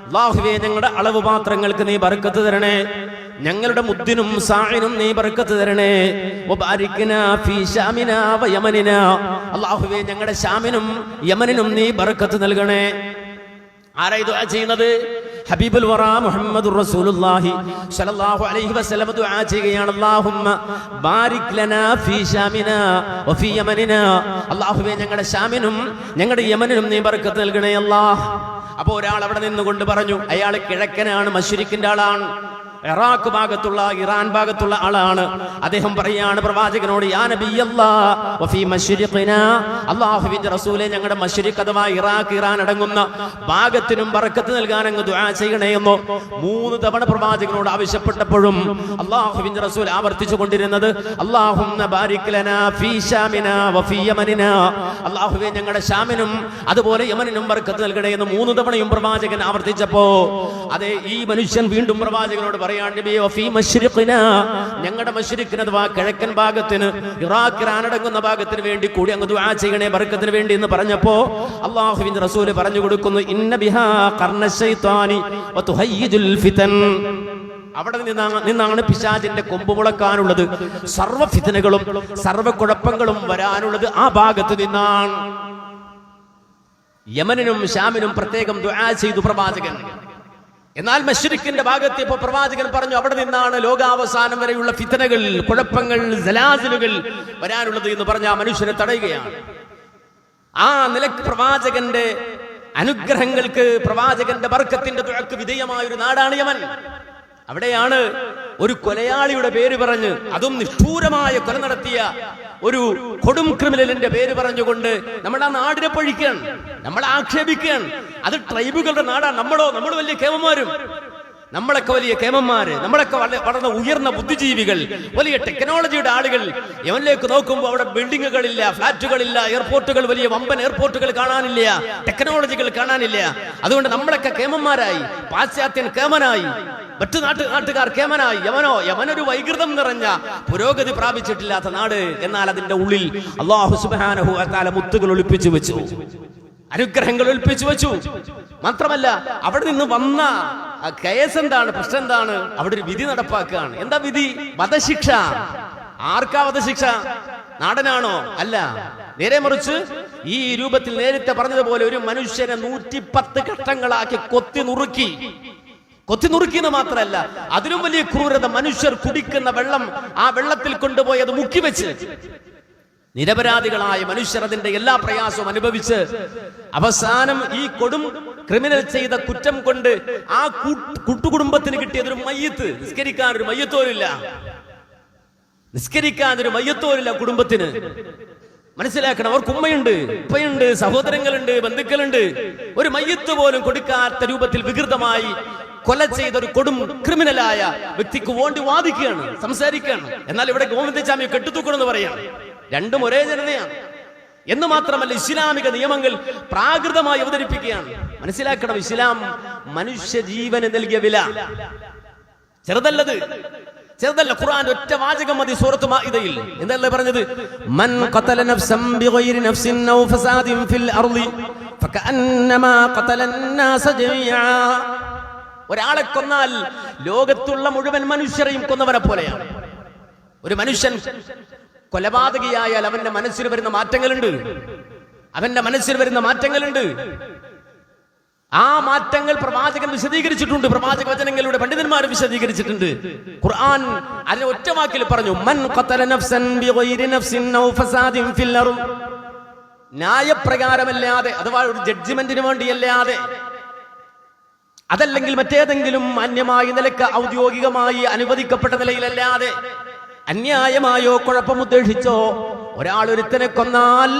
അല്ലാഹുവേ ഞങ്ങളുടെ അളവ് പാത്രങ്ങൾക്ക് നീ ബർക്കത്ത് തരണേ, ഞങ്ങളുടെ മുദ്ദിനും സാഇനും നീ ബർക്കത്ത് തരണേ. വബാരിക്നാ ഫീ ശാമിനാ വയമനിനാ, അല്ലാഹുവേ ഞങ്ങളുടെ ശാമിനും യമനിനും നീ ബർക്കത്ത് നൽകണേ. ആരാ ഈ ദുആ ചെയ്യുന്നത്? ഹബീബുൽ വറ മുഹമ്മദുർ റസൂലുള്ളാഹി സ്വല്ലല്ലാഹു അലൈഹി വസല്ലം ദുആ ചെയ്യുകയാണ്. അല്ലാഹുമ്മ ബാരിക് ലനാ ഫീ ശാമിനാ വഫീ യമനിനാ, അല്ലാഹുവേ ഞങ്ങളുടെ ശാമിനും ഞങ്ങളുടെ യമനിനും നീ ബർക്കത്ത് നൽകണേ അല്ലാഹ്. അപ്പോൾ ഒരാൾ അവിടെ നിന്നുകൊണ്ട് പറഞ്ഞു, അയാൾ കിഴക്കനാണ്, മശ്രിക്കിന്റെ ആളാണ്, ഇറാഖ് ഭാഗത്തുള്ള ഇറാൻ ഭാഗത്തുള്ള ആളാണ്. അദ്ദേഹം പറയാണ് പ്രവാചകനോട്, യാ നബിയല്ലാഹ് വഫീ മശ്രിഖിനാ, അല്ലാഹുവിന്റെ റസൂലേ ഞങ്ങളുടെ മശ്രിഖ് അഥവാ ഇറാഖ് ഇറാൻ അടങ്ങുന്ന ഭാഗത്തിനും ബർക്കത്ത് നൽകാൻ അങ്ങ് ദുആ ചെയ്യണേ എന്ന് 3 തവണ പ്രവാചകനോട് ആവശ്യപ്പെട്ടപ്പോഴും അല്ലാഹുവിന്റെ റസൂൽ ആവർത്തിച്ചു കൊണ്ടിരുന്നത് അല്ലാഹുമ്മ ബാരിക് ലനാ ഫീ ശാമിനാ വഫീ യമനിനാ, അല്ലാഹുവേ ഞങ്ങളുടെ ശാമിനും അതുപോലെ യമനിനും ബർക്കത്ത് നൽകണേ എന്ന് 3 തവണയും പ്രവാചകൻ ആവർത്തിച്ചപ്പോ അതെ ഈ മനുഷ്യൻ വീണ്ടും പ്രവാചകനോട് ഞങ്ങളുടെ മശ്രിഖിന് അഥവാ കിഴക്കൻ ഭാഗത്തിന് ഇറാഖ് ഇറാൻ അടങ്ങുന്ന ഭാഗത്തിന് വേണ്ടി കൂടി അങ്ങ് ദുആ ചെയ്യണേ ബർക്കത്തിന് വേണ്ടി എന്ന് പറഞ്ഞപ്പോ അല്ലാഹുവിന്റെ റസൂല് പറഞ്ഞു കൊടുക്കുന്നു, ഇന്ന ബിഹാ ഖർന ശൈത്താനി വതുഹയ്യിജുൽ ഫിതൻ, അവിടെ നിന്നാണ് പിശാചിന്റെ കൊമ്പ് മുളക്കാനുള്ളത്, സർവ്വ ഫിത്നകളും സർവ്വ കുഴപ്പങ്ങളും വരാനുള്ളത് ആ ഭാഗത്ത് നിന്നാണ്. യമനിനും ശാമിനും പ്രത്യേകം ദുആ ചെയ്തു പ്രവാചകൻ. എന്നാൽ മശ്രിക്കിന്റെ ഭാഗത്ത് പ്രവാചകൻ പറഞ്ഞു അവിടെ നിന്നാണ് ലോകാവസാനം വരെയുള്ള ഫിത്നകൾ, കുഴപ്പങ്ങൾ, സലാസിലുകൾ വരാനുള്ളത് എന്ന് പറഞ്ഞ ആ മനുഷ്യനെ തടയുകയാണ്. ആ നിലക്ക് പ്രവാചകന്റെ അനുഗ്രഹങ്ങൾക്ക്, പ്രവാചകന്റെ ബർക്കത്തിന്റെ ദുആക്ക് വിധേയമായ ഒരു നാടാണ് യമൻ. അവിടെയാണ് ഒരു കൊലയാളിയുടെ പേര് പറഞ്ഞ്, അതും നിഷ്ഠൂരമായ കൊല നടത്തിയ ഒരു കൊടും ക്രിമിനലിന്റെ പേര് പറഞ്ഞുകൊണ്ട് നമ്മുടെ ആ നാടിനെ പഴിക്കുകയാണ്, നമ്മളെ ആക്ഷേപിക്കുകയാണ്. അത് ട്രൈബുകളുടെ നാടാണ്. നമ്മൾ വലിയ കേമന്മാരും, നമ്മളൊക്കെ വലിയ കേമന്മാര്, നമ്മളൊക്കെ വളർന്ന ഉയർന്ന ബുദ്ധിജീവികൾ, വലിയ ടെക്നോളജിയുടെ ആളുകൾ. യമനിലേക്ക് നോക്കുമ്പോൾ അവിടെ ബിൽഡിങ്ങുകളില്ല, ഫ്ലാറ്റുകളില്ല, എയർപോർട്ടുകൾ, വലിയ വമ്പൻ എയർപോർട്ടുകൾ കാണാനില്ല, ടെക്നോളജികൾ കാണാനില്ല. അതുകൊണ്ട് നമ്മളൊക്കെ കേമന്മാരായി, പാശ്ചാത്യൻ കേമനായി, മറ്റു നാട്ടുകാർ കേമനായി. യമനൊരു വൈകൃതം നിറഞ്ഞ പുരോഗതി പ്രാപിച്ചിട്ടില്ലാത്ത നാട്. എന്നാൽ അതിന്റെ ഉള്ളിൽ അല്ലാഹു സുബ്ഹാനഹു വ തആല മുത്തുകൾ ഒളിപ്പിച്ചു വെച്ചു, അനുഗ്രഹങ്ങൾ ഒളിപ്പിച്ചു വെച്ചു. മാത്രമല്ല അവിടെ നിന്ന് വന്ന കേസ് എന്താണ്, പ്രശ്നം എന്താണ്? അവിടെ ഒരു വിധി നടപ്പാക്കുകയാണ്. എന്താ വിധി? വധശിക്ഷ. ആർക്കാ വധശിക്ഷ? നാടനാണോ? അല്ല, നേരെ മറിച്ച് ഈ രൂപത്തിൽ നേരത്തെ പറഞ്ഞതുപോലെ ഒരു മനുഷ്യനെ 110 ഘട്ടങ്ങളാക്കി കൊത്തി നുറുക്കി എന്ന് മാത്രമല്ല, അതിലും വലിയ ക്രൂരത, മനുഷ്യർ കുടിക്കുന്ന വെള്ളം, ആ വെള്ളത്തിൽ കൊണ്ടുപോയി അത് മുക്കിവെച്ച് നിരപരാധികളായ മനുഷ്യർ അതിന്റെ എല്ലാ പ്രയാസവും അനുഭവിച്ച് അവസാനം ഈ കൊടും ക്രിമിനൽ ചെയ്ത കുറ്റം കൊണ്ട് ആ കൂട്ടുകുടുംബത്തിന് കിട്ടിയതൊരു മയ്യത്ത്. നിസ്കരിക്കാനൊരു മയ്യത്തോരില്ല കുടുംബത്തിന്. മനസ്സിലാക്കണം, അവർക്ക് ഉമ്മയുണ്ട്, ഉപ്പയുണ്ട്, സഹോദരങ്ങളുണ്ട്, ബന്ധുക്കളുണ്ട്. ഒരു മയ്യത്ത് പോലും കൊടുക്കാത്ത രൂപത്തിൽ വികൃതമായി കൊല ചെയ്ത ഒരു കൊടും ക്രിമിനലായ വ്യക്തിക്ക് വേണ്ടി വാദിക്കുകയാണ്, സംസാരിക്കുകയാണ്. എന്നാൽ ഇവിടെ ഗോവിന്ദസ്വാമി കെട്ടുതൂക്കണമെന്ന് പറയാണ്. രണ്ടും ഒരേ ജനതയാണ് എന്ന് മാത്രമല്ല, ഇസ്ലാമിക നിയമങ്ങൾ പ്രാകൃതമായി അവതരിപ്പിക്കുകയാണ്. മനസ്സിലാക്കണം, ഇസ്ലാം മനുഷ്യ ജീവന് നൽകിയ വില ചെറുതല്ലത്, ചെറുതല്ല. ഖുർആൻ ഒറ്റ വാചകം മതി. സൂറത്ത് മാഇദയിൽ എന്തല്ലേ പറഞ്ഞത്? മൻ ഖതല നഫ്സൻ ബിഗൈരി നഫ്സിൻ ഔ ഫസാദിൻ ഫിൽ അർളി ഫകഅന്നമാ ഖതലൻ നാസ ജമീഅ. ഒരാളെ കൊന്നാൽ ലോകത്തുള്ള മുഴുവൻ മനുഷ്യരെയും കൊന്നവനെ പോലെയാണ്. ഒരു മനുഷ്യൻ കൊലപാതകിയായാൽ അവന്റെ മനസ്സിൽ വരുന്ന മാറ്റങ്ങളുണ്ട്. ആ മാറ്റങ്ങൾ പ്രവാചകൻ വിശദീകരിച്ചിട്ടുണ്ട്, പ്രവാചക വചനങ്ങളുടെ പണ്ഡിതന്മാർ വിശദീകരിച്ചിട്ടുണ്ട്. ഖുർആൻ അതിനെ ഒറ്റ വാക്കിൽ പറഞ്ഞു, മൻ ഖതല നഫ്സൻ ബിഗൈരി നഫ്സിൻ ഔ ഫസാദിൻ ഫിൽ അർള്. ന്യായപ്രകാരമല്ലാതെ, അഥവാ ഒരു ജഡ്ജ്മെന്റിന് വേണ്ടിയല്ലാതെ, അതല്ലെങ്കിൽ മറ്റേതെങ്കിലും അന്യമായ നിലക്ക് ഔദ്യോഗികമായി അനുവദിക്കപ്പെട്ട നിലയിലല്ലാതെ അന്യായമായോ കുഴപ്പമുദ്ദേശിച്ചോ ഒരാൾ ഒരുത്തനെ കൊന്നാൽ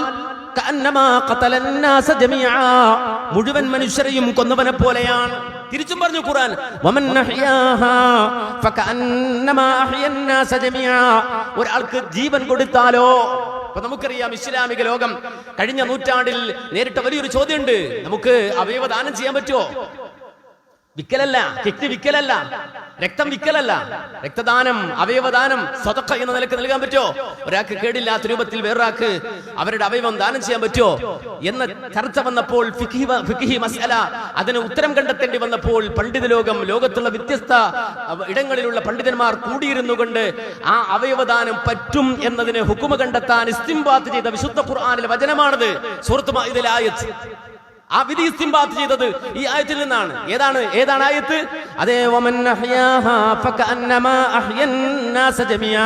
മുഴുവൻ മനുഷ്യരെയും കൊന്നവനെ പോലെയാണ്. തിരിച്ചും പറഞ്ഞു ഖുർആൻ, ഒരാൾക്ക് ജീവൻ കൊടുത്താലോ. അപ്പൊ നമുക്കറിയാം, ഇസ്ലാമിക ലോകം കഴിഞ്ഞ നൂറ്റാണ്ടിൽ നേരിട്ട വലിയൊരു ചോദ്യമുണ്ട്, നമുക്ക് അവയവദാനം ചെയ്യാൻ പറ്റുമോ? വിക്കലല്ല, കിറ്റ് വിക്കലല്ല, രക്തം വിക്കലല്ല. രക്തദാനം, അവയവദാനം സദഖ എന്ന നിലക്ക് നൽകാൻ പറ്റുമോ? ഒരാൾക്ക് കേടില്ലാത്ത രൂപത്തിൽ വേറൊരാൾക്ക് അവരുടെ അവയവം ദാനം ചെയ്യാൻ പറ്റുമോ എന്ന ചർച്ച വന്നപ്പോൾ, ഫിഖ്ഹി മസ്അല അതിന് ഉത്തരം കണ്ടെത്തേണ്ടി വന്നപ്പോൾ, പണ്ഡിത ലോകത്തുള്ള വ്യത്യസ്ത ഇടങ്ങളിലുള്ള പണ്ഡിതന്മാർ കൂടിയിരുന്നു കൊണ്ട് ആ അവയവദാനം പറ്റും എന്നതിന് ഹുക്കുമ കണ്ടെത്താൻ ഇസ്തിംബാത്ത് ചെയ്ത വിശുദ്ധ ഖുർആനിലെ വചനമാണത്. സൂറത്ത് മാഇദയിലെ ആയത്ത്. ആ വിധി ഇസ്തിംബാത്ത് ചെയ്തത് ഈ ആയത്തിൽ നിന്നാണ്. ഏതാണ് ആയത്ത്? അതേ, വമൻ അഹ്യാഹാ ഫകഅന്നമാ അഹ്യന്നാസ ജമിഅ.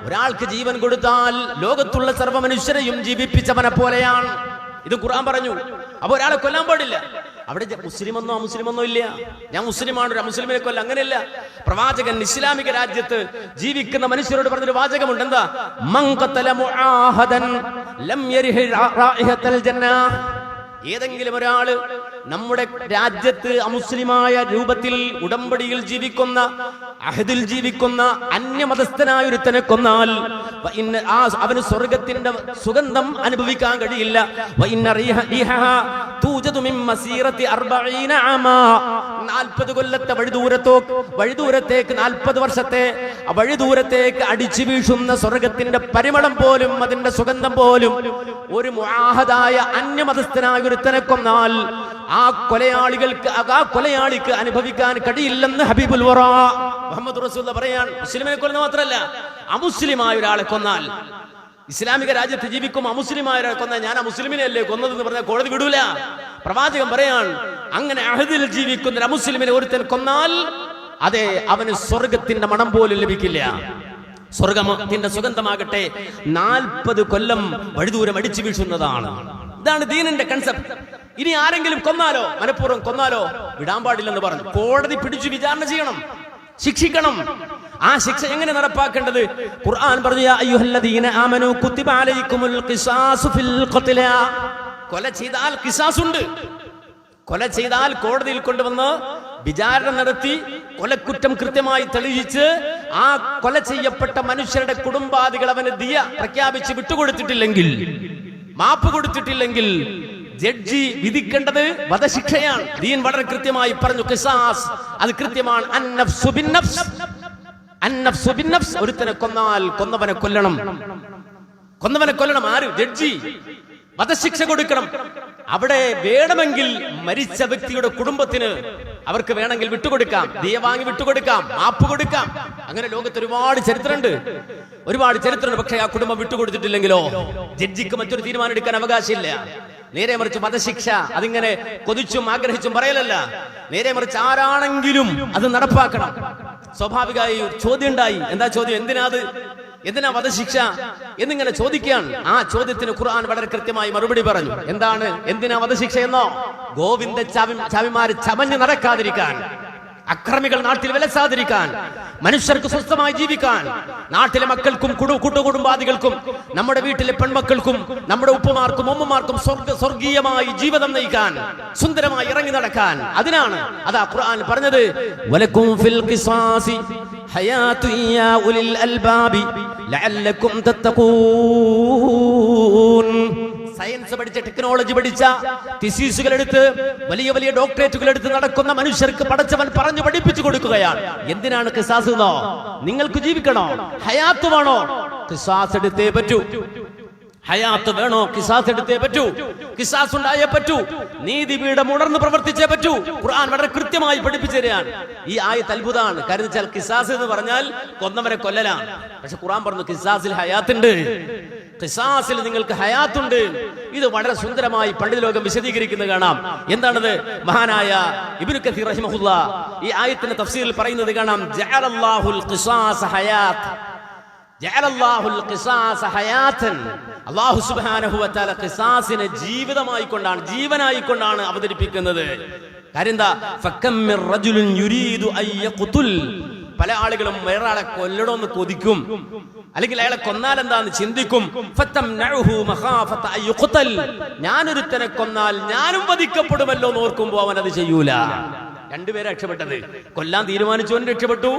ഒരാൾക്ക് ജീവൻ കൊടുത്താൽ ലോകത്തുള്ള സർവ്വ മനുഷ്യരെയും ജീവിപ്പിച്ചവനെ പോലെയാണ്. ഇത് ഖുർആൻ പറഞ്ഞു. അപ്പൊ ഒരാളെ കൊല്ലാൻ പാടില്ല. അവിടെ മുസ്ലിമെന്നോ അമുസ്ലിമെന്നോ ഇല്ല. ഞാൻ മുസ്ലിമാണ്, ഒരു അമുസ്ലിമിനെ കൊല്ല, അങ്ങനെയല്ല. പ്രവാചകൻ ഇസ്ലാമിക രാജ്യത്ത് ജീവിക്കുന്ന മനുഷ്യരോട് പറഞ്ഞൊരു വാചകമുണ്ട്. എന്താ? മൻ ഖതല മുആഹദൻ ലം യരിഹ റായിഹത്തൽ ജന്ന. ഏതെങ്കിലും ഒരാള് നമ്മുടെ രാജ്യത്ത് അമുസ്ലിമായ രൂപത്തിൽ ഉടമ്പടിയിൽ ജീവിക്കുന്ന, അഹദിൽ ജീവിക്കുന്ന അന്യമതസ്ഥനായ ഒരുത്തനെ കൊന്നാൽ അവന് സ്വർഗത്തിന്റെ സുഗന്ധം അനുഭവിക്കാൻ കഴിയില്ല. 40 കൊല്ലത്തെ വഴിദൂരത്തേക്ക് 40 വർഷത്തെ വഴിദൂരത്തേക്ക് അടിച്ചു വീശുന്ന സ്വർഗത്തിന്റെ പരിമളം പോലും, അതിന്റെ സുഗന്ധം പോലും ഒരു മുആഹദായ അന്യമതസ്ഥനായ ഒരുത്തനെ കൊന്നാൽ ആ കൊലയാളിക്ക് അനുഭവിക്കാൻ കഴിയില്ലെന്ന് ഹബീബുൽ വറ മുഹമ്മദ് റസൂലുള്ളാഹി പറയാണ്. മുസ്ലിമിനെ കൊല്ലുന്ന മാത്രമല്ല, അമുസ്ലിമായ ഒരാളെ കൊന്നാൽ, ഇസ്ലാമിക രാജ്യത്ത് ജീവിക്കും അമുസ്ലിമായ ഒരാളെ കൊന്നാൽ, ഞാൻ അമുസ്ലിമിനെ അല്ലേ കൊന്നതെന്ന് പറഞ്ഞാൽ കോടതി വിടൂല. പ്രവാചകൻ പറയാണ്, അങ്ങനെ അഹദിൽ ജീവിക്കുന്ന അമുസ്ലിമിനെ ഒരുത്തൻ കൊന്നാൽ അതെ, അവന് സ്വർഗത്തിന്റെ മണം പോലും ലഭിക്കില്ല. സ്വർഗത്തിന്റെ സുഗന്ധമാകട്ടെ 40 കൊല്ലം വഴിദൂരം അടിച്ചു വീഴ്ചുന്നതാണ്. ഇതാണ് ദീനിന്റെ കൺസെപ്റ്റ്. ഇനി ആരെങ്കിലും കൊന്നാലോ, മനഃപൂർവ്വം കൊന്നാലോ വിടാൻ പാടില്ലെന്ന് പറഞ്ഞു. കോടതി പിടിച്ചു വിചാരണ ചെയ്യണം, ശിക്ഷിക്കണം. ആ ശിക്ഷ എങ്ങനെ നടപ്പാക്കേണ്ടത്? ഖുർആൻ പറഞ്ഞു, യാ അയ്യുഹല്ലദീന ആമനൂ കുതിബ അലൈക്കുമുൽ ഖിസാസു ഫിൽ ഖത്ല. കൊല ചെയ്താൽ ഖിസാസുണ്ട്. കൊല ചെയ്താൽ കോടതിയിൽ കൊണ്ടുവന്ന് വിചാരണ നടത്തി കൊലക്കുറ്റം കൃത്യമായി തെളിയിച്ച് ആ കൊല ചെയ്യപ്പെട്ട മനുഷ്യരുടെ കുടുംബാദികൾ അവന് ദിയ പ്രഖ്യാപിച്ച് വിട്ടുകൊടുത്തിട്ടില്ലെങ്കിൽ, മാപ്പ് കൊടുത്തിട്ടില്ലെങ്കിൽ ജഡ്ജി വിധിക്കേണ്ടത് വധശിക്ഷയാണ്. ദീൻ വളരെ കൃത്യമായി പറഞ്ഞു, ഖിസാസ് അത് കൃത്യമാണ്. അന്നഫ്സു ബിന്നഫ്സ്. ഒരുത്തനെ കൊന്നാൽ കൊന്നവനെ കൊല്ലണം. ആര്? ജഡ്ജി. വധശിക്ഷ കൊടുക്കണം. അവിടെ വേണമെങ്കിൽ മരിച്ച വ്യക്തിയുടെ കുടുംബത്തിന് അവർക്ക് വേണമെങ്കിൽ വിട്ടുകൊടുക്കാം, ദിയ വാങ്ങി വിട്ടുകൊടുക്കാം, മാപ്പ് കൊടുക്കാം. അങ്ങനെ ലോകത്ത് ഒരുപാട് ചരിത്രമുണ്ട്. പക്ഷെ ആ കുടുംബം വിട്ടുകൊടുത്തിട്ടില്ലെങ്കിലോ ജഡ്ജിക്ക് മറ്റൊരു തീരുമാനം എടുക്കാൻ അവകാശമില്ല. നേരെ മറിച്ച് വധശിക്ഷ അതിങ്ങനെ കൊതിച്ചും ആഗ്രഹിച്ചും പറയലല്ല. നേരെ മറിച്ച് ആരാണെങ്കിലും അത് നടപ്പാക്കണം. സ്വാഭാവികമായി ചോദ്യം ഉണ്ടായി. എന്താ ചോദ്യം? എന്തിനാ വധശിക്ഷ എന്നിങ്ങനെ ചോദിക്കുകയാണ്. ആ ചോദ്യത്തിന് ഖുർആൻ വളരെ കൃത്യമായി മറുപടി പറഞ്ഞു. എന്താണ്? എന്തിനാ വധശിക്ഷ എന്നോ? ഗോവിന്ദ ചാവിമാര് ചമഞ്ഞു നടക്കാതിരിക്കാൻ, അക്രമികൾ നാട്ടിൽ വിലസാതിരിക്കാൻ, മനുഷ്യർക്ക് സ്വസ്ഥമായി ജീവിക്കാൻ, നാട്ടിലെ മക്കൾക്കും കൂട്ടുകുടുംബാദികൾക്കും നമ്മുടെ വീട്ടിലെ പെൺമക്കൾക്കും നമ്മുടെ ഉപ്പമാർക്കും ഉമ്മമാർക്കും സ്വർഗീയമായി ജീവിതം നയിക്കാൻ, സുന്ദരമായി ഇറങ്ങി നടക്കാൻ. അതിനാണ് അതാ ഖുർആൻ പറഞ്ഞത്, വലക്കും ഫിൽ ഖിസാസി ഹയാതു യാ ഉലിൽ അൽബാബി ലഅല്ലക്കും തത്തഖൂൻ. സയൻസ് പഠിച്ച, ടെക്നോളജി പഠിച്ച, തിസീസുകൾ എടുത്ത് വലിയ ഡോക്ടറേറ്റുകൾ എടുത്ത് നടക്കുന്ന മനുഷ്യർക്ക് പടച്ചവൻ പറഞ്ഞു പഠിപ്പിച്ചു കൊടുക്കുകയാണ്. എന്തിനാണ് ഖിസാസ് എന്നോ? നിങ്ങൾക്ക് ജീവിക്കണോ? ഹയാത്ത് വേണോ? ഖിസാസ് എടുത്തേ പറ്റൂ. ഹയാത്ത് വേണോ? ഖിസാസ് എടുത്തേ പറ്റൂ. ഖിസാസ് ഉണ്ടായേ പറ്റൂ. നീതിപീഠം ഉണർന്ന് പ്രവർത്തിച്ചേ പറ്റൂ. ഖുർആൻ വളരെ കൃത്യമായി പഠിപ്പിച്ചു തരികയാണ്. ഈ ആയത്ത് അത്ഭുതമാണ്. കാരണം വെച്ചാൽ ഖിസാസ് എന്ന് പറഞ്ഞാൽ കൊന്നവരെ കൊല്ലലാണ്. പക്ഷെ ഖുർആൻ പറഞ്ഞു ഖിസാസിൽ ഹയാത്തുണ്ട്, ഖിസാസിൽ നിങ്ങൾക്ക് ഹയാത്തുണ്ട്. ഇത് വളരെ സുന്ദരമായി പണ്ഡിത ലോകം വിശദീകരിക്കുന്നത് കാണാം. എന്താണത്? മഹാനായ ഇബ്നു കസീർ റഹിമഹുല്ലാഹ് ഈ ആയത്തിന്റെ തഫ്സീറിൽ പറയുന്നത് കാണാം, ജഅലല്ലാഹുൽ ഖിസാസ ഹയാത്ത്. ജഅലല്ലാഹുൽ ഖിസാസ ഹയാതൻ. അല്ലാഹു സുബ്ഹാനഹു വ തആല ഖിസാസിനെ ജീവനായിക്കൊണ്ടാണ് അവതരിപ്പിക്കുന്നത്. കാര്യം എന്താ? ഫകം മിർ റജുലിൻ യുരീദു അയ്യഖ്തുൽ. പല ആളുകളും വേറൊരാളെ കൊല്ലണമെന്ന് കൊതിക്കും, അല്ലെങ്കിൽ അയാളെ കൊന്നാൽ എന്താന്ന് ചിന്തിക്കും. ഞാനൊരുത്തനെ കൊന്നാൽ ഞാനും വധിക്കപ്പെടുമല്ലോ എന്ന് ഓർക്കുമ്പോ അവൻ അത് ചെയ്യൂല. രണ്ടുപേരെ രക്ഷപ്പെട്ടത്. കൊല്ലാൻ തീരുമാനിച്ചവൻ രക്ഷപ്പെട്ടു,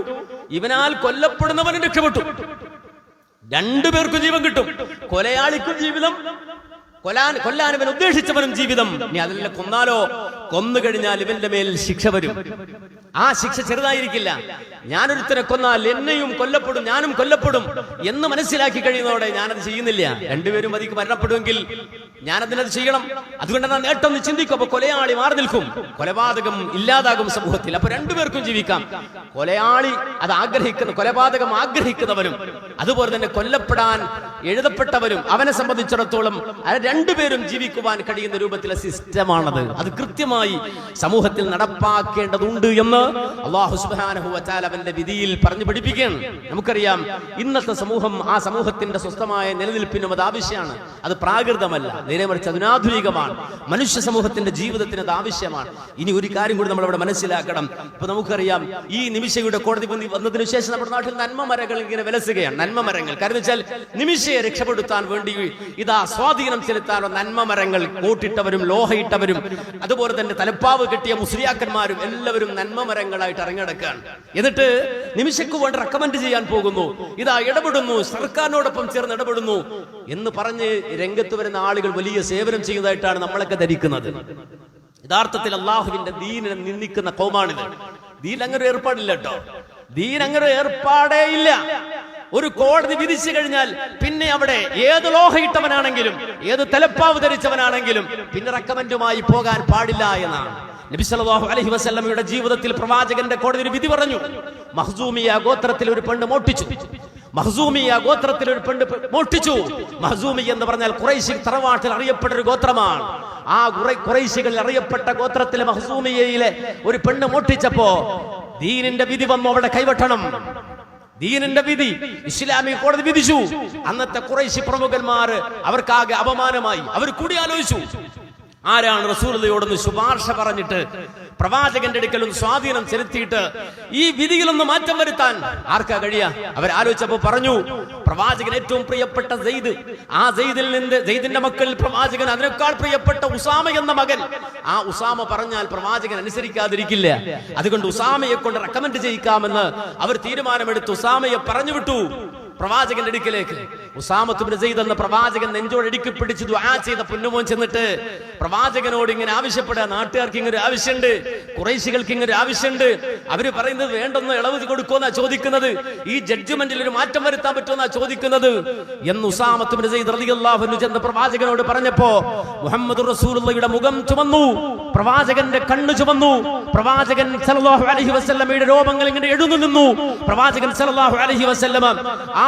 ഇവനാൽ കൊല്ലപ്പെടുന്നവനും രക്ഷപ്പെട്ടു. രണ്ടുപേർക്കും ജീവൻ കിട്ടും. കൊലയാളിക്കും ജീവിതം, കൊല്ലാൻ ഇവൻ ഉദ്ദേശിച്ചവനും ജീവിതം. ഇനി അതല്ല, കൊന്നാലോ, കൊന്നു കഴിഞ്ഞാൽ ഇവന്റെ മേൽ ശിക്ഷ വരും. ആ ശിക്ഷ ചെറുതായിരിക്കില്ല. ഞാനൊരുത്തരെ കൊന്നാൽ എന്നെയും കൊല്ലപ്പെടും, ഞാനും കൊല്ലപ്പെടും എന്ന് മനസ്സിലാക്കി കഴിയുന്നതോടെ ഞാനത് ചെയ്യുന്നില്ല. രണ്ടുപേരും അതിക്ക് മരണപ്പെടുമെങ്കിൽ ഞാനതിനത് ചെയ്യണം. അതുകൊണ്ടാണ് നേട്ടം എന്ന് ചിന്തിക്കും. അപ്പൊ കൊലയാളി മാറി നിൽക്കും, കൊലപാതകം ഇല്ലാതാകും സമൂഹത്തിൽ. അപ്പൊ രണ്ടുപേർക്കും ജീവിക്കാം. കൊലയാളി അത് കൊലപാതകം ആഗ്രഹിക്കുന്നവരും അതുപോലെ തന്നെ കൊല്ലപ്പെടാൻ എഴുതപ്പെട്ടവരും അവനെ സംബന്ധിച്ചിടത്തോളം രണ്ടുപേരും ജീവിക്കുവാൻ കഴിയുന്ന രൂപത്തിലെ സിസ്റ്റമാണത്. അത് കൃത്യമായി സമൂഹത്തിൽ നടപ്പാക്കേണ്ടതുണ്ട് എന്ന് അല്ലാഹു സുബ്ഹാനഹു വ തആല അവന്റെ വിധിയിൽ പറഞ്ഞു പഠിപ്പിക്കുകയാണ്. നമുക്കറിയാം, ഇന്നത്തെ സമൂഹം ആ സമൂഹത്തിന്റെ സ്വസ്ഥമായ നിലനിൽപ്പിനും അത് ആവശ്യമാണ്. അത് പ്രാകൃതമല്ല, നേരെ മറിച്ച് അതിനാധുനികമാണ്. മനുഷ്യ സമൂഹത്തിന്റെ ജീവിതത്തിന് അത് ആവശ്യമാണ്. ഇനി ഒരു കാര്യം കൂടി നമ്മൾ അവിടെ മനസ്സിലാക്കണം. ഇപ്പൊ നമുക്കറിയാം, ഈ നിമിഷയുടെ കോടതി വന്നതിനു ശേഷം നമ്മുടെ നാട്ടിൽ നന്മ മരങ്ങൾ ഇങ്ങനെ വിലസുകയാണ്. നന്മ മരങ്ങൾ, കാരണം വെച്ചാൽ നിമിഷയെ രക്ഷപ്പെടുത്താൻ വേണ്ടി ഇതാ സ്വാധീനം ചെലുത്താനോ നന്മ മരങ്ങൾ കൂട്ടിട്ടവരും ലോഹയിട്ടവരും അതുപോലെ തന്നെ തലപ്പാവ് കെട്ടിയ മുസ്ലിയാക്കന്മാരും എല്ലാവരും നന്മ മരങ്ങളായിട്ട് ഇറങ്ങിടക്കുകയാണ്. എന്നിട്ട് നിമിഷയ്ക്ക് വേണ്ടി റെക്കമെൻഡ് ചെയ്യാൻ പോകുന്നു, ഇതാ ഇടപെടുന്നു, സർക്കാരിനോടൊപ്പം ചേർന്ന് ഇടപെടുന്നു എന്ന് പറഞ്ഞ് രംഗത്ത് വരുന്ന ആളുകൾ വലിയ സേവനം ചെയ്യുന്നതായിട്ടാണ് നമ്മളൊക്കെ ധരിക്കുന്നത്. യഥാർത്ഥത്തിൽ അള്ളാഹുവിന്റെ ദീനിനെ നിന്ദിക്കുന്ന കൗമാണിത്. ദീൻ അങ്ങനെ ഏർപ്പാടില്ല കേട്ടോ, ദീൻ അങ്ങനെ ഏർപ്പാടേ ഇല്ല. ഒരു കോടതി വിധിച്ചു കഴിഞ്ഞാൽ പിന്നെ അവിടെ ഏത് ലോഹയിട്ടവനാണെങ്കിലും ഏത് തലപ്പാവ് ധരിച്ചവനാണെങ്കിലും പിന്നെ റെക്കമെൻഡുമായി പോകാൻ പാടില്ല എന്നാണ്. നബി സല്ലല്ലാഹു അലൈഹി വസല്ലമയുടെ ജീവിതത്തിൽ പ്രവാചകന്റെ കോടതി ഒരു വിധി പറഞ്ഞു. മഖ്സൂമിയ ഗോത്രത്തിൽ ഒരു പെണ്ണ് മോഷ്ടിച്ചു. മഖ്സൂമി എന്ന് പറഞ്ഞാൽ ഖുറൈശി തറവാട്ടിൽ അറിയപ്പെട്ട ഒരു ഗോത്രമാണ്. ആ ഖുറൈശികളിൽ അറിയപ്പെട്ട ഗോത്രത്തിലെ മഖ്സൂമിയയിലെ ഒരു പെണ്ണ് മോഷ്ടിച്ചപ്പോ ദീനിന്റെ വിധി വന്നു, അവിടെ കൈവെട്ടണം. ദീനിന്റെ വിധി ഇസ്ലാമിക കോടതി വിധിച്ചു. അന്നത്തെ ഖുറൈശി പ്രമുഖന്മാര് അവർക്കാകെ അപമാനമായി. അവർ കൂടി ആലോചിച്ചു, ആരാണ് റസൂലുള്ളാഹിയോടൊന്ന് ശുപാർശ പറഞ്ഞിട്ട് പ്രവാചകന്റെ അടുക്കലും സ്വാധീനം ചെലുത്തിയിട്ട് ഈ വിധിയിലൊന്ന് മാറ്റം വരുത്താൻ ആർക്കാ കഴിയാ? അവരാലോചിച്ചപ്പോ പറഞ്ഞു, പ്രവാചകൻ ഏറ്റവും പ്രിയപ്പെട്ട സെയ്ദ്, ആ സെയ്ദിന്റെ മക്കളിൽ പ്രവാചകൻ അതിനേക്കാൾ പ്രിയപ്പെട്ട ഉസാമ എന്ന മകൻ. ആ ഉസാമ പറഞ്ഞാൽ പ്രവാചകൻ അനുസരിക്കാതിരിക്കില്ല. അതുകൊണ്ട് ഉസാമയെ കൊണ്ട് റെക്കമെൻഡ് ചെയ്യിക്കാമെന്ന് അവർ തീരുമാനമെടുത്ത് ഉസാമയെ പറഞ്ഞു വിട്ടു പ്രവാചകന്റെ അടുക്കലേക്ക്. ഉസാമത്ത് ഇബ്നു സെയ്ദ് എന്ന പ്രവാചകൻ നെഞ്ചോട് ഇടുക്കി പിടിച്ച് ദുആ ചെയ്ത പൊന്നുമോൻ ചെന്നിട്ട് പ്രവാചകനോട് ഇങ്ങനെ ആവശ്യപ്പെടുക, നാട്ടുകാർക്ക് ഇങ്ങനെ ആവശ്യമുണ്ട്, ഖുറൈശികൾക്ക് ഇങ്ങനെ ആവശ്യമുണ്ട്, അവര് പറയുന്നത് വേണ്ടൊന്ന് ഇളവ് കൊടുക്കുമെന്നാ ചോദിക്കുന്നത്, ഈ ജഡ്ജ്മെന്റിൽ ഒരു മാറ്റം വരുത്താൻ പറ്റുമെന്നാ ചോദിക്കുന്നത് എന്ന് ഉസാമത്ത് ഇബ്നു സെയ്ദ് റളിയല്ലാഹു അൻഹു ചെന്ന് പ്രവാചകനോട് പറഞ്ഞപ്പോ മുഹമ്മദ് റസൂലുള്ളാഹിയുടെ മുഖം ചുമന്നു, പ്രവാചകന്റെ കണ്ണ് ചുമന്നു. പ്രവാചകൻ സല്ലല്ലാഹു അലൈഹി വസല്ലമയുടെ രോമങ്ങൾ ഇങ്ങനെ എഴുന്നു നിന്നു. പ്രവാചകൻ സല്ലല്ലാഹു അലൈഹി വസല്ലമ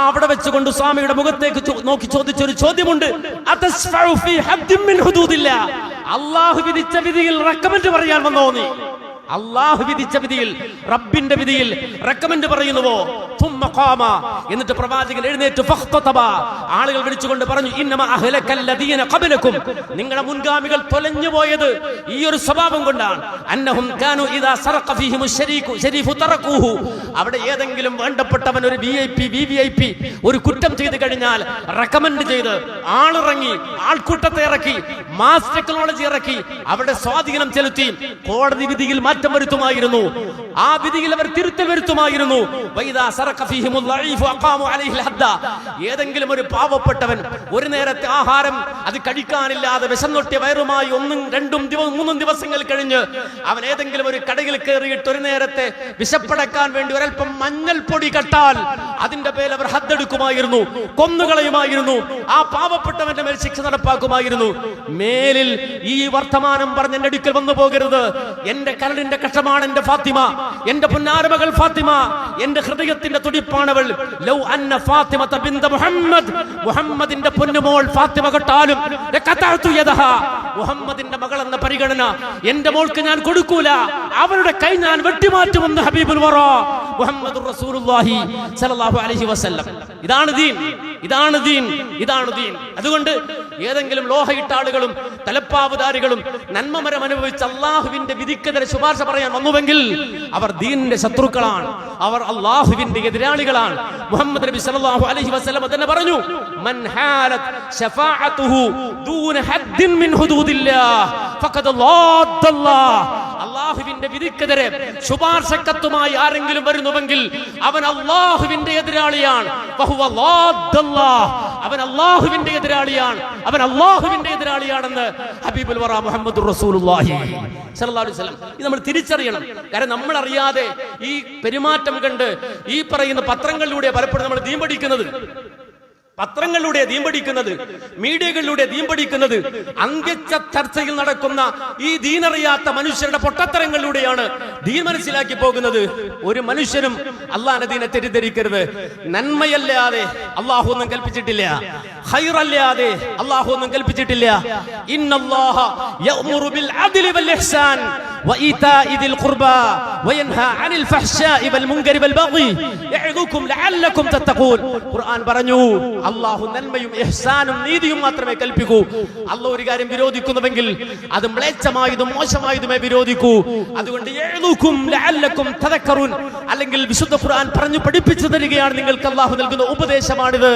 അവിടെ വെച്ചുകൊണ്ട് സ്വാമിയുടെ മുഖത്തേക്ക് നോക്കി ചോദിച്ചൊരു ചോദ്യമുണ്ട്, അല്ലാഹു വിധിച്ച വിധിയിൽ റെക്കമെൻഡ് പറയാൻ വന്നോ നീ? അല്ലാഹു വിധിച്ച വിധിയിൽ, റബ്ബിന്റെ വിധിയിൽ റെക്കമെൻഡ് പറയുന്നുവോ? എന്നിട്ട് പ്രവാചകൻ എഴുന്നേറ്റ് ആളുകൾ വിളിച്ചുകൊണ്ട് പറഞ്ഞു, നിങ്ങളുടെ മുൻഗാമികൾ തൊലഞ്ഞു പോയത് ഈ ഒരു സ്വഭാവം കൊണ്ടാണ്. അവിടെ ഏതെങ്കിലും വേണ്ടപ്പെട്ടവൻ ഒരു VIP ഒരു കുറ്റം ചെയ്തു കഴിഞ്ഞാൽ റെക്കമെൻഡ് ചെയ്ത് ആളിറങ്ങി, ആൾക്കൂട്ടത്തെ ഇറക്കി, മാസ് ടെക്നോളജി ഇറക്കി അവിടെ സ്വാധീനം ചെലുത്തി കോടതി വിധിയിൽ മാറ്റം വരുത്തുമായിരുന്നു. ആ വിധിയിൽ അവർ തിരുത്തൽ വരുത്തുമായിരുന്നു. ഏതെങ്കിലും ഒരു പാവപ്പെട്ടവൻ ഒരു നേരത്തെ ആഹാരം അത് കഴിക്കാനില്ലാതെ വിശന്നൊട്ടിയ വയറുമായി 1, 2, 3 ദിവസങ്ങൾ കഴിഞ്ഞ് അവൻ ഏതെങ്കിലും ഒരു കടയിൽ കയറിയിട്ട് ഒരു നേരത്തെ വിശപ്പടക്കാൻ വേണ്ടി ഒരൽപ്പം മഞ്ഞൾപ്പൊടി കട്ടാൽ അതിന്റെ പേരിൽ അവർ ഹദ്ദെടുക്കുമായിരുന്നു, കൊന്നുകളയുമായിരുന്നു. ആ പാവപ്പെട്ടവന്റെ മേൽ ശിക്ഷ നടപ്പാക്കുമായിരുന്നു. മേലിൽ ഈ വർത്തമാനം പറഞ്ഞ് എന്റെ അടുക്കൽ വന്നു പോകരുത്. എന്റെ കരളിന്റെ കഷ്ടമാണ് എന്റെ ഫാത്തിമ, എന്റെ പൊന്നാരമകൾ ഫാത്തിമ, എന്റെ ഹൃദയത്തിന്റെ തുടിപ്പാണവൾ. ലൗ അന്ന ഫാത്തിമത ബിന്ത മുഹമ്മദ്, മുഹമ്മദിന്റെ പൊന്നുമോൾ ഫാത്തിമ കെട്ടാലും മുഹമ്മദിന്റെ മകൾ എന്ന പരിഗണന എന്റെ മോൾക്ക് ഞാൻ കൊടുക്കൂല, അവരുടെ കൈ ഞാൻ വെട്ടിമാറ്റുമെന്ന് ഹബീബുൽ വറ മുഹമ്മദുർ റസൂലുള്ളാഹി സ്വല്ലല്ലാഹു അലൈഹി വസല്ലം. ഇതാണ് ദീൻ, ഇതാണ് ദീൻ, ഇതാണ് ദീൻ. അതുകൊണ്ട് ഏതെങ്കിലും ലോഹയിട്ട ആളുകളും തലപ്പാവുധാരികളും നന്മമരം അനുഭവിച്ച അള്ളാഹുവിന്റെ വിധിക്കെതിരെ ശുപാർശ പറയാൻ വന്നുവെങ്കിൽ അവർ ദീനിന്റെ ശത്രുക്കളാണ്, അവർ അള്ളാഹുവിന്റെ എതിരാളികളാണ്. മുഹമ്മദ് നബി സല്ലല്ലാഹു അലൈഹി വസല്ലം തന്നെ പറഞ്ഞു, മൻ ഹാലത് ശഫാഅതുഹു ദൂന ഹദ്ദിൻ മിൻ ഹുദൂദില്ലാഹ് ഫഖദ ളാദ്ദല്ലാഹ്. അള്ളാഹുവിന്റെ വിധിക്കെതിരെ ശുപാർശക്കത്തുമായി ആരെങ്കിലും വരുന്നുവെങ്കിൽ അവൻ അള്ളാഹുവിന്റെ എതിരാളിയാണ്. വഹുവ ളാദ്ദല്ലാഹ്. അവൻ അള്ളാഹുവിന്റെ എതിരാളിയാണ്, അവൻ അള്ളാഹുവിന്റെ എതിരാളിയാണെന്ന് ഹബീബുൽ വറ മുഹമ്മദുർ റസൂലുള്ളാഹി സ്വല്ലല്ലാഹു അലൈഹി വസല്ലം. ഇത് നമ്മൾ തിരിച്ചറിയണം. കാരണം നമ്മൾ അറിയാതെ ഈ പെരുമാറ്റം കണ്ട് ഈ പറയുന്ന പത്രങ്ങളിലൂടെ പലപ്പോഴും നമ്മൾ ദീൻ പഠിക്കുന്നത്, പത്രങ്ങളിലൂടെ ദീമ്പടിക്കുന്നത്, മീഡിയകളിലൂടെ ദീമ്പടിക്കുന്നത്, അങ്കച്ച ചർച്ചയിൽ നടക്കുന്ന ഈ ദീനറിയാത്ത മനുഷ്യരുടെ പൊട്ടത്തരങ്ങളിലൂടെയാണ് ദീൻ മനസ്സിലാക്കി പോകുന്നത്. ഒരു മനുഷ്യനും അള്ളാഹുവിന്റെ ദീനെ തെറ്റിദ്ധരിക്കരുത്. നന്മയല്ലാതെ അള്ളാഹു ഒന്നും കൽപ്പിച്ചിട്ടില്ല, ഖൈറല്ലാതെ അള്ളാഹു ഒന്നും കൽപ്പിച്ചിട്ടില്ല. ഇന്നല്ലാഹ യഅ്മുറു ബിൽ അദ്ലി വൽ ഇഹ്സാൻ വഇതാഇ ദിൽ ഖുർബാ വയൻഹാ അനിൽ ഫഹ്ശാഇ വൽ മുൻകരി വൽ ബഗ്യി യഅദുകും ലഅല്ലകും തത്തഖൂൻ. ഖുർആൻ പറഞ്ഞു, അള്ളാഹു നന്മയും ഇഹ്സാനും നീതിയും മാത്രമേ കൽപ്പിക്കൂ. അള്ളാഹു ഒരു കാര്യം വിരോധിക്കുന്നുവെങ്കിൽ അത് മ്ലേച്ഛമായതും മോശമായതുമേ വിരോധിക്കൂ. അതുകൊണ്ട് യഅദുകും ലഅല്ലകും തദക്കറൂൻ, അല്ലെങ്കിൽ വിശുദ്ധ ഖുർആൻ പറഞ്ഞു പഠിപ്പിച്ചു തരികയാണ്, നിങ്ങൾക്ക് അള്ളാഹു നൽകുന്ന ഉപദേശമാണിത്,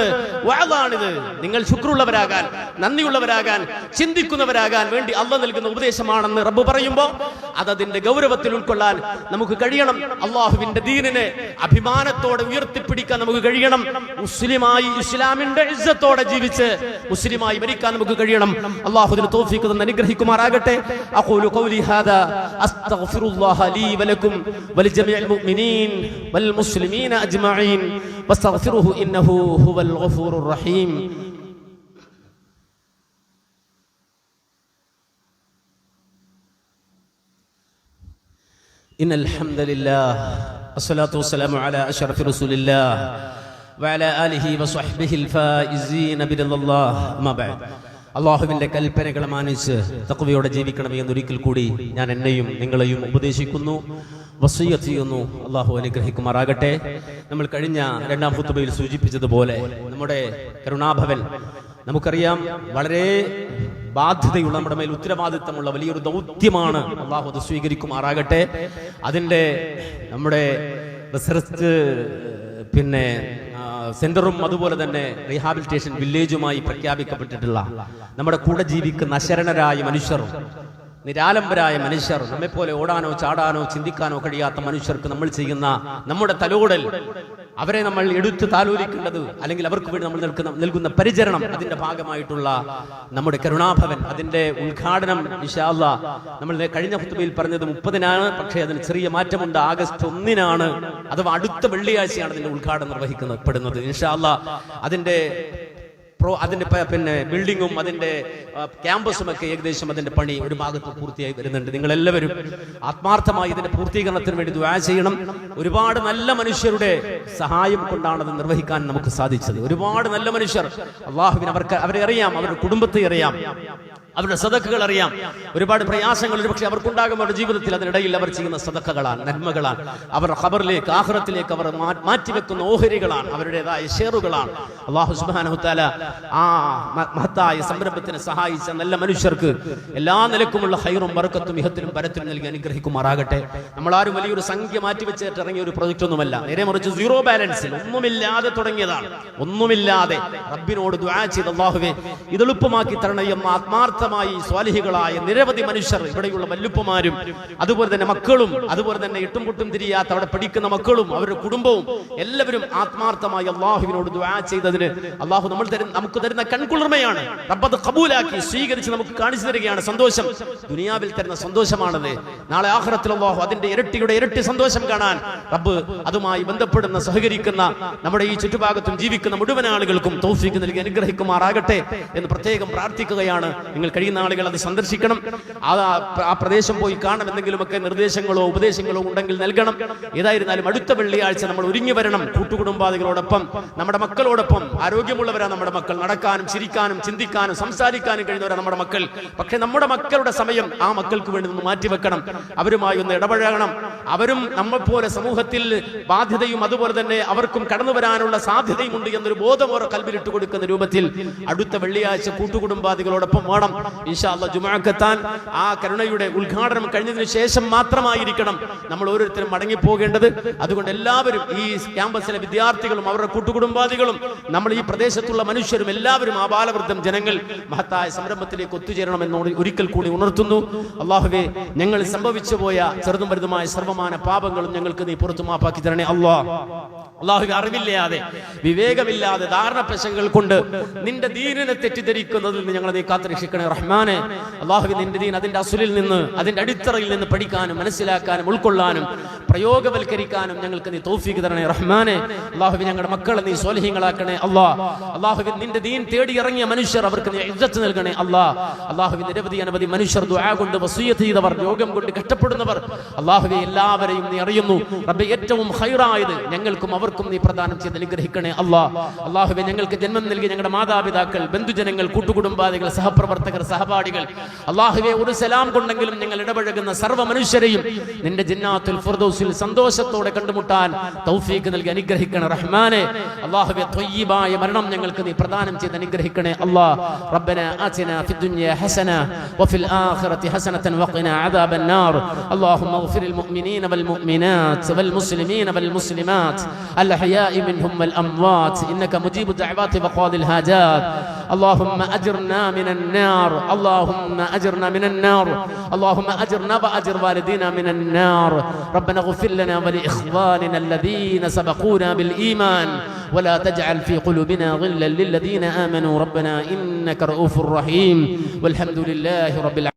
വഅദാണിത്. നിങ്ങൾ ശുക്രുള്ളവരാകാൻ, നന്ദിയുള്ളവരാകാൻ, ചിന്തിക്കുന്നവരാകാൻ വേണ്ടി അള്ളാഹു നൽകുന്ന ഉപദേശമാണെന്ന് റബ്ബ് പറയുമ്പോൾ അതതിന്റെ ഗൗരവത്തിൽ ഉൾക്കൊള്ളാൻ നമുക്ക് കഴിയണം. അള്ളാഹുവിന്റെ ദീനിനെ അഭിമാനത്തോടെ ഉയർത്തിപ്പിടിക്കാൻ നമുക്ക് കഴിയണം. മുസ്ലിമായി ഇസ്ലാമിന്റെ ഇസ്സത്തോടെ ജീവിച്ച് മുസ്ലിമായി മരിക്കാൻ നമുക്ക് കഴിയണം. അല്ലാഹു ഇതിന് തൗഫീഖ് തന്ന് അനുഗ്രഹിക്കുമാറാകട്ടെ. അഖൂലു ഖൗലി ഹാദാ അസ്തഗ്ഫിറുല്ലാഹ ലീ വലക്കും വലിജമീഇൽ മുഅ്മിനീൻ വൽ മുസ്ലിമീന അജ്മഈൻ വസ്തഗ്ഫിറുഹു ഇന്നഹു ഹുവൽ ഗഫൂറുർ റഹീം. ഇന്നൽ ഹംദലില്ലാഹ് വസ്സലാത്തു വസ്സലാമു അലാ അശ്റഫി റസൂലില്ലാഹ് വഅലാ ആലിഹി വസ്വഹ്ബിഹിൽ ഫായിസീന ബിറല്ലാഹ്. അമ്മാ ബഅദ്. അല്ലാഹുവിന്റെ കൽപ്പനകൾ മാനിച്ച് തഖ്വയോടെ ജീവിക്കണം എന്നൊരിക്കൽ കൂടി ഞാൻ എന്നെയും നിങ്ങളെയും ഉപദേശിക്കുന്നു, വസിയ്യത്ത് ചെയ്യുന്നു. അല്ലാഹു അനുഗ്രഹിക്കുമാറാകട്ടെ. നമ്മൾ കഴിഞ്ഞ രണ്ടാം ഖുത്ബയിൽ സൂചിപ്പിച്ചതുപോലെ നമ്മുടെ കരുണാഭവൻ നമുക്കറിയാം വളരെ ബാധ്യതയുള്ള, നമ്മുടെ മേൽ ഉത്തരവാദിത്തമുള്ള വലിയൊരു ദൗത്യമാണ്. അല്ലാഹു അത് സ്വീകരിക്കുമാറാകട്ടെ. അതിന്റെ നമ്മുടെ റിസർച്ച് സെന്ററും അതുപോലെ തന്നെ റീഹാബിലിറ്റേഷൻ വില്ലേജുമായി പ്രഖ്യാപിക്കപ്പെട്ടിട്ടുള്ള നമ്മുടെ കൂടെ ജീവിക്കുന്ന അശരണരായ മനുഷ്യർ, നിരാലംബരായ മനുഷ്യർ, നമ്മെപ്പോലെ ഓടാനോ ചാടാനോ ചിന്തിക്കാനോ കഴിയാത്ത മനുഷ്യർക്ക് നമ്മൾ ചെയ്യുന്ന നമ്മുടെ തലോടൽ, അവരെ നമ്മൾ എടുത്തു താലോലിക്കേണ്ടത്, അല്ലെങ്കിൽ അവർക്ക് വേണ്ടി നമ്മൾ നൽകുന്ന പരിചരണം, അതിന്റെ ഭാഗമായിട്ടുള്ള നമ്മുടെ കരുണാഭവൻ, അതിന്റെ ഉദ്ഘാടനം ഇൻഷാ അല്ലാഹ് നമ്മൾ കഴിഞ്ഞ ഖുത്ബയിൽ പറഞ്ഞത് 30-നാണ്. പക്ഷേ അതിന് ചെറിയ മാറ്റമുണ്ട്. ആഗസ്റ്റ് 1-നാണ്, അഥവാ അടുത്ത വെള്ളിയാഴ്ചയാണ് അതിന്റെ ഉദ്ഘാടനം നിർവഹിക്കപ്പെടുന്നത് ഇൻഷാ അല്ലാഹ്. അതിന്റെ ബിൽഡിങ്ങും അതിന്റെ ക്യാമ്പസും ഒക്കെ ഏകദേശം അതിന്റെ പണി ഒരു ഭാഗത്ത് പൂർത്തിയായി വരുന്നുണ്ട്. നിങ്ങൾ എല്ലാവരും ആത്മാർത്ഥമായി ഇതിന്റെ പൂർത്തീകരണത്തിന് വേണ്ടി ദുആ ചെയ്യണം. ഒരുപാട് നല്ല മനുഷ്യരുടെ സഹായം കൊണ്ടാണ് അത് നിർവഹിക്കാൻ നമുക്ക് സാധിച്ചത്. ഒരുപാട് നല്ല മനുഷ്യർ, അല്ലാഹുവിന് അവരെ അറിയാം, അവരുടെ കുടുംബത്തെ അറിയാം, അവരുടെ സദഖകൾ അറിയാം. ഒരുപാട് പ്രയാസങ്ങൾ ഒരുപക്ഷെ അവർക്കുണ്ടാകും അവരുടെ ജീവിതത്തിൽ. അതിനിടയിൽ അവർ ചെയ്യുന്ന സദഖകളാണ്, നന്മകളാണ്, അവർ ഖബറിലേക്ക് ആഖിറത്തിലേക്ക് അവർ മാറ്റിവെക്കുന്ന ഓഹരികളാണ്, അവരുടേതായ ഷെയറുകളാണ്. അല്ലാഹു സുബ്ഹാനഹു തആല ആ മഹത്തായ സംരംഭത്തിനെ സഹായിച്ച നല്ല മനുഷ്യർക്ക് എല്ലാ നിലക്കുമുള്ള ഖൈറും ബറക്കത്തും ഇഹത്തിലും പരത്തിലും നൽകി അനുഗ്രഹിക്കുമാറാകട്ടെ. നമ്മളാരും വലിയൊരു സംഖ്യ മാറ്റിവെച്ചിട്ട് ഇറങ്ങിയ ഒരു പ്രൊജക്റ്റ് ഒന്നുമല്ല. നേരെ മറിച്ച് സീറോ ബാലൻസിൽ ഒന്നുമില്ലാതെ തുടങ്ങിയതാണ്. ഒന്നുമില്ലാതെ റബ്ബിനോട് ദുആ ചെയ്ത് അല്ലാഹുവേ ഇത് എളുപ്പമാക്കി തരണേ എന്ന ആത്മാർത്ഥമായി സ്വാലിഹികളായ നിരവധി മനുഷ്യർ, ഇവിടെയുള്ള വല്ലുപ്പമാരും അതുപോലെ തന്നെ മക്കളും, അതുപോലെ തന്നെ എട്ടും പൊട്ടും തിരിയാത്ത അവിടെ പഠിക്കുന്ന മക്കളും അവരുടെ കുടുംബവും എല്ലാവരും ആത്മാർത്ഥമായി അല്ലാഹുവിനോട് ദുആ ചെയ്തതിന് അല്ലാഹു നമുക്ക് തരുന്ന കൺകുളിർമയാണ്. റബ്ബ് അത് ഖബൂലാക്കി സ്വീകരിച്ച് നമുക്ക് കാണിച്ചു തരികയാണ്. സന്തോഷം ദുനിയാവിൽ തരുന്ന സന്തോഷമാണത്. നാളെ ആഖിറത്തിൽ അല്ലാഹു അതിന്റെ ഇരട്ടിയുടെ ഇരട്ടി സന്തോഷം കാണാൻ റബ്ബ് അതുമായി ബന്ധപ്പെടുന്ന സഹകരിക്കുന്ന നമ്മുടെ ഈ ചുറ്റുഭാഗത്തും ജീവിക്കുന്ന മുഴുവൻ ആളുകൾക്കും തൗഫീഖ് നൽകി അനുഗ്രഹിക്കുമാറാകട്ടെ എന്ന് പ്രത്യേകം പ്രാർത്ഥിക്കുകയാണ്. നിങ്ങൾ കഴിയുന്ന ആളുകൾ അത് സന്ദർശിക്കണം. ആ പ്രദേശം പോയി കാണണം. എന്തെങ്കിലുമൊക്കെ നിർദ്ദേശങ്ങളോ ഉപദേശങ്ങളോ ഉണ്ടെങ്കിൽ നൽകണം. ഏതായിരുന്നാലും അടുത്ത വെള്ളിയാഴ്ച നമ്മൾ ഒരുങ്ങി വരണം. കൂട്ടുകുടുംബാദികളോടൊപ്പം, നമ്മുടെ മക്കളോടൊപ്പം. ആരോഗ്യമുള്ളവരാണ് നമ്മുടെ മക്കൾ, നടക്കാനും ചിരിക്കാനും ചിന്തിക്കാനും സംസാരിക്കാനും കഴിയുന്നവരാണ് നമ്മുടെ മക്കൾ. പക്ഷെ നമ്മുടെ മക്കളുടെ സമയം ആ മക്കൾക്ക് വേണ്ടി ഒന്ന് മാറ്റിവെക്കണം. അവരുമായി ഒന്ന് ഇടപഴകണം. അവരും നമ്മളെപ്പോലെ സമൂഹത്തിൽ ബാധ്യതയും അതുപോലെ തന്നെ അവർക്കും കടന്നു വരാനുള്ള സാധ്യതയും ഉണ്ട് എന്നൊരു ബോധം ഓരോ കൽബിലിട്ട് കൊടുക്കുന്ന രൂപത്തിൽ അടുത്ത വെള്ളിയാഴ്ച കൂട്ടുകുടുംബാദികളോടൊപ്പം വേണം ഇൻഷാ അല്ലാഹ് ജുമുഅക്കെത്താൻ. ആ കരുണയുടെ ഉദ്ഘാടനം കഴിഞ്ഞതിന് ശേഷം മാത്രമായിരിക്കണം നമ്മൾ ഓരോരുത്തരും മടങ്ങിപ്പോകേണ്ടത്. അതുകൊണ്ട് എല്ലാവരും, ഈ ക്യാമ്പസിലെ വിദ്യാർത്ഥികളും അവരുടെ കൂട്ടുകുടുംബാദികളും നമ്മൾ ഈ പ്രദേശത്തുള്ള മനുഷ്യരും എല്ലാവരും, ആ ബാലവൃദ്ധം ജനങ്ങൾ മഹത്തായ സംരംഭത്തിലേക്ക് ഒത്തുചേരണമെന്ന് ഒരിക്കൽ കൂടി ഉണർത്തുന്നു. അല്ലാഹുവേ, ഞങ്ങൾ സംഭവിച്ചു പോയ ചെറുതും വലുതുമായ സർവമാന പാപങ്ങളും ഞങ്ങൾക്ക് നീ പുറത്തു മാപ്പാക്കി തരണേ അല്ലാഹ്. അള്ളാഹുവേ അറിവില്ലാതെ വിവേകമില്ലാതെ ധാരണപ്രശ്നങ്ങൾ കൊണ്ട് നിന്റെ ദീനിനെ തെറ്റിദ്ധരിക്കുന്നതിൽ നിന്ന് ഞങ്ങളെ നീ കാത്തുരക്ഷിക്കണേ റഹ്മാനെ. അള്ളാഹുവേ നിന്റെ ദീൻ അതിന്റെ അസുലിൽ നിന്ന് അതിന്റെ അടിത്തറയിൽ നിന്ന് പഠിക്കാനും മനസ്സിലാക്കാനും ഉൾക്കൊള്ളാനും പ്രയോഗവൽക്കരിക്കാനും ഞങ്ങൾക്ക് നീ തൗഫീഖ് തരണേ റഹ്മാനെ. അള്ളാഹുവേ ഞങ്ങളുടെ മക്കളെ നീ സ്വാലിഹീങ്ങളാക്കണേ അള്ളാഹുവേ നിന്റെ ദീൻ തേടി ഇറങ്ങിയ മനുഷ്യർ അവർക്ക് നീ ഇജ്ജത്ത് നൽകണേ അള്ളാഹുവേ നിരവധി അനവധി മനുഷ്യർ ദുആ കൊണ്ട് വസിയ്യത്ത് ചെയ്തവർ രോഗം കൊണ്ട് കഷ്ടപ്പെടുന്നവർ അള്ളാഹുവേ എല്ലാവരെയും നീ അറിയുന്നു റബ്ബേ. ഏറ്റവും ഖൈറായത് ഞങ്ങൾക്കും അവർക്കും നീ പ്രദാനം ചെയ്ത് അനുഗ്രഹിക്കണേ അള്ളാഹുവേ ഞങ്ങൾക്ക് ജന്മം നൽകി ഞങ്ങളുടെ മാതാപിതാക്കൾ ബന്ധുജനങ്ങൾ കൂട്ടുകുടുംബാദികൾ സഹപ്രവർത്തകർ സഹപാഠികൾ അള്ളാഹുവേ ഒരു സലാം കൊണ്ടെങ്കിലും ഞങ്ങൾ ഇടപഴകുന്ന സർവ്വ മനുഷ്യരെയും നിന്റെ ജന്നാത്തുൽ ഫിർദൗസിൽ സന്തോഷത്തോടെ കണ്ടുമുട്ടാൻ തൗഫീഖ് നൽകി അനുഗ്രഹിക്കണേ റഹ്മാനെ. അള്ളാഹുവേ ത്വയ്യിബായ മരണം ഞങ്ങൾക്ക് നീ പ്രദാനം ചെയ്ത് അനുഗ്രഹിക്കണേ റബ്ബനാ ആതിനാ ഫിദ്ദുനിയ ഹസന വഫിൽ ആഖിറതി ഹസനതൻ വഖിനാ അദാബൻ നാർ. اللهم اغفر للمؤمنين والمؤمنات والمسلمين والمسلمات الأحياء منهم والأموات إنك مجيب الدعوات وقاضي الحاجات. اللهم أجرنا من النار اللهم أجرنا من النار اللهم أجرنا وأجر والدينا من النار. ربنا اغفر لنا ولإخواننا الذين سبقونا بالإيمان ولا تجعل في قلوبنا غلا للذين آمنوا ربنا إنك رؤوف رحيم والحمد لله رب العالمين.